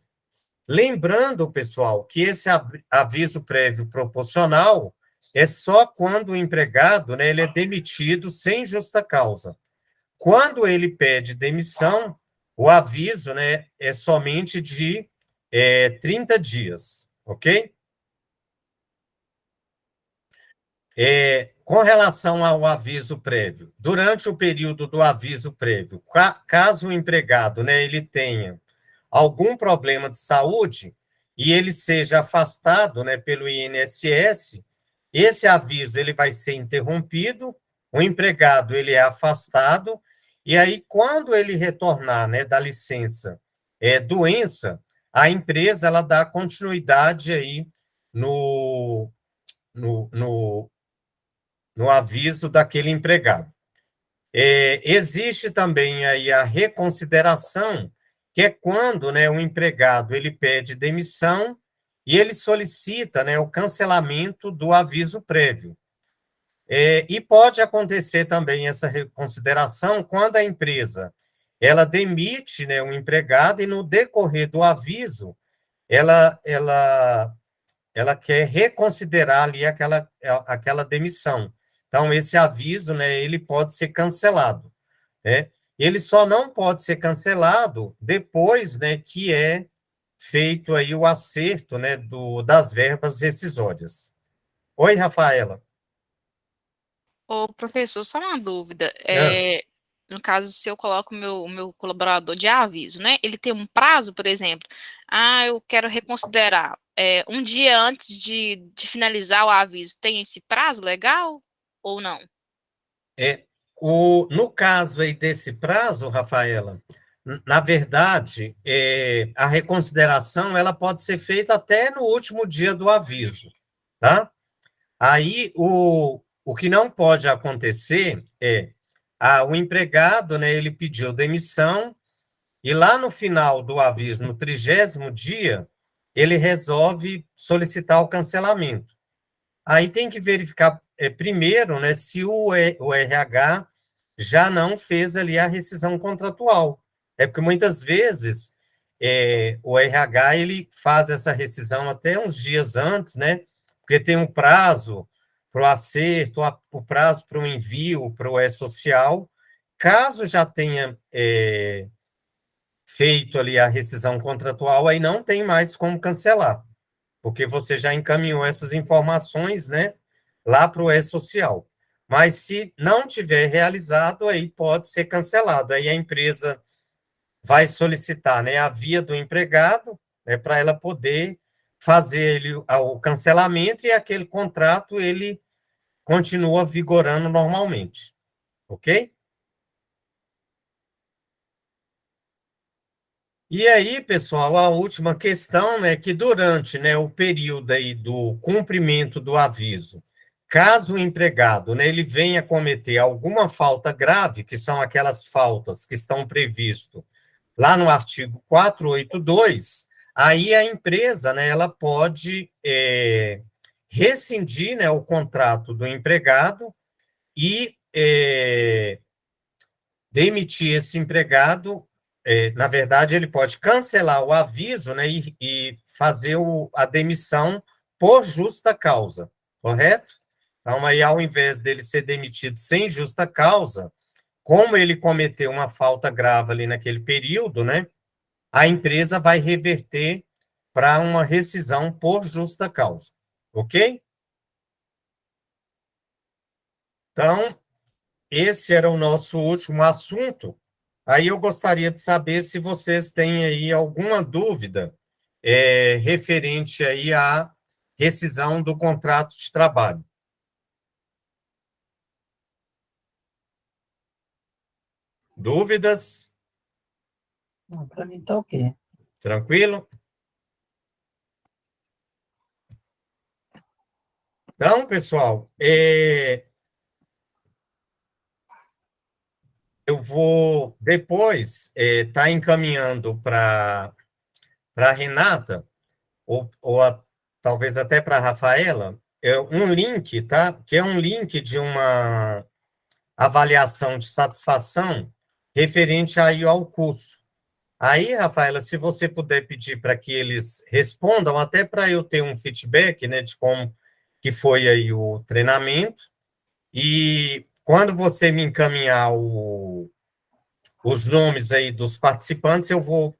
Lembrando, pessoal, que esse aviso prévio proporcional é só quando o empregado, né, ele é demitido sem justa causa. Quando ele pede demissão, o aviso, né, é somente de 30 dias, ok? Com relação ao aviso prévio, durante o período do aviso prévio, caso o empregado, né, ele tenha algum problema de saúde e ele seja afastado, né, pelo INSS, esse aviso ele vai ser interrompido, o empregado ele é afastado, e aí quando ele retornar, né, da licença doença, a empresa ela dá continuidade aí no aviso daquele empregado. Existe também aí a reconsideração, que é quando, né, o empregado ele pede demissão e ele solicita, né, o cancelamento do aviso prévio. E pode acontecer também essa reconsideração quando a empresa ela demite, né, um empregado e no decorrer do aviso ela quer reconsiderar ali aquela demissão. Então, esse aviso, né, ele pode ser cancelado, né? ele só não pode ser cancelado depois, né, que é feito aí o acerto, né, das verbas rescisórias. Oi, Rafaela. Ô, professor, só uma dúvida. Ah. No caso, se eu coloco o meu colaborador de aviso, né? Ele tem um prazo, por exemplo. Eu quero reconsiderar. Um dia antes de finalizar o aviso, tem esse prazo legal ou não? No caso aí desse prazo, Rafaela, na verdade, a reconsideração ela pode ser feita até no último dia do aviso, tá? Aí, o que não pode acontecer o empregado, né, ele pediu demissão e lá no final do aviso, no 30º dia, ele resolve solicitar o cancelamento. Aí tem que verificar primeiro, né, se o RH já não fez ali a rescisão contratual. Porque muitas vezes o RH ele faz essa rescisão até uns dias antes, né? Porque tem um prazo para o acerto, o prazo para o envio para o E-Social. Caso já tenha feito ali a rescisão contratual, aí não tem mais como cancelar, porque você já encaminhou essas informações, né, lá para o E-Social. Mas se não tiver realizado, aí pode ser cancelado. Aí a empresa vai solicitar, né, a via do empregado, né, para ela poder fazer o cancelamento e aquele contrato ele continua vigorando normalmente. Ok? E aí, pessoal, a última questão é que durante, né, o período aí do cumprimento do aviso, caso o empregado, né, ele venha cometer alguma falta grave, que são aquelas faltas que estão previstas lá no artigo 482, aí a empresa, né, ela pode rescindir, né, o contrato do empregado e demitir esse empregado. Na verdade, ele pode cancelar o aviso, né, e fazer a demissão por justa causa, correto? Então, aí, ao invés dele ser demitido sem justa causa, como ele cometeu uma falta grave ali naquele período, né, a empresa vai reverter para uma rescisão por justa causa, ok? Então, esse era o nosso último assunto. Aí eu gostaria de saber se vocês têm aí alguma dúvida referente aí à rescisão do contrato de trabalho. Dúvidas? Não, para mim está ok. Tranquilo? Então, pessoal, eu vou depois estar encaminhando para a Renata, ou talvez até para a Rafaela, um link, tá? Que é um link de uma avaliação de satisfação referente aí ao curso. Aí, Rafaela, se você puder pedir para que eles respondam, até para eu ter um feedback, né, de como que foi aí o treinamento, e quando você me encaminhar os nomes aí dos participantes, eu vou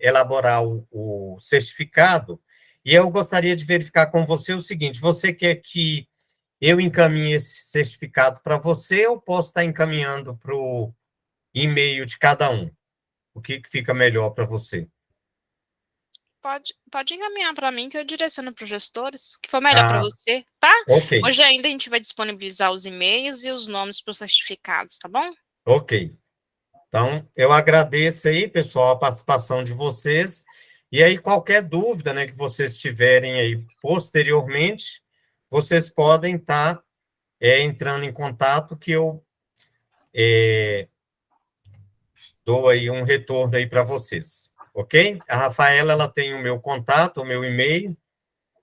elaborar o certificado, e eu gostaria de verificar com você o seguinte: você quer que eu encaminhe esse certificado para você ou posso estar encaminhando para o e-mail de cada um? O que fica melhor para você? Pode encaminhar para mim que eu direciono para os gestores, o que for melhor para você, tá? Ok. Hoje ainda a gente vai disponibilizar os e-mails e os nomes para os certificados, tá bom? Ok. Então, eu agradeço aí, pessoal, a participação de vocês. E aí, qualquer dúvida, né, que vocês tiverem aí posteriormente, vocês podem estar entrando em contato que eu dou aí um retorno aí para vocês, ok? A Rafaela, ela tem o meu contato, o meu e-mail.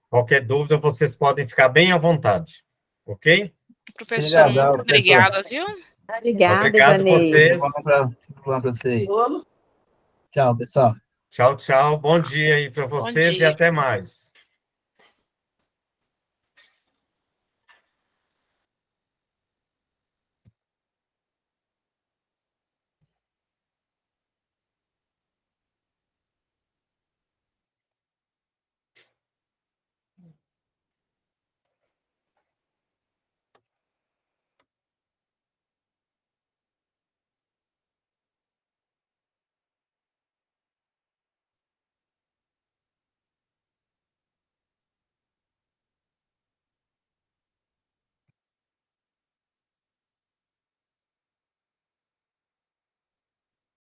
Qualquer dúvida, vocês podem ficar bem à vontade, ok? Professor, Obrigadão, muito obrigada, viu? Obrigada, Obrigado Ivanei. vocês. Vamos para vocês. Tchau, pessoal. Tchau, tchau. Bom dia aí para Bom vocês e dia. até mais.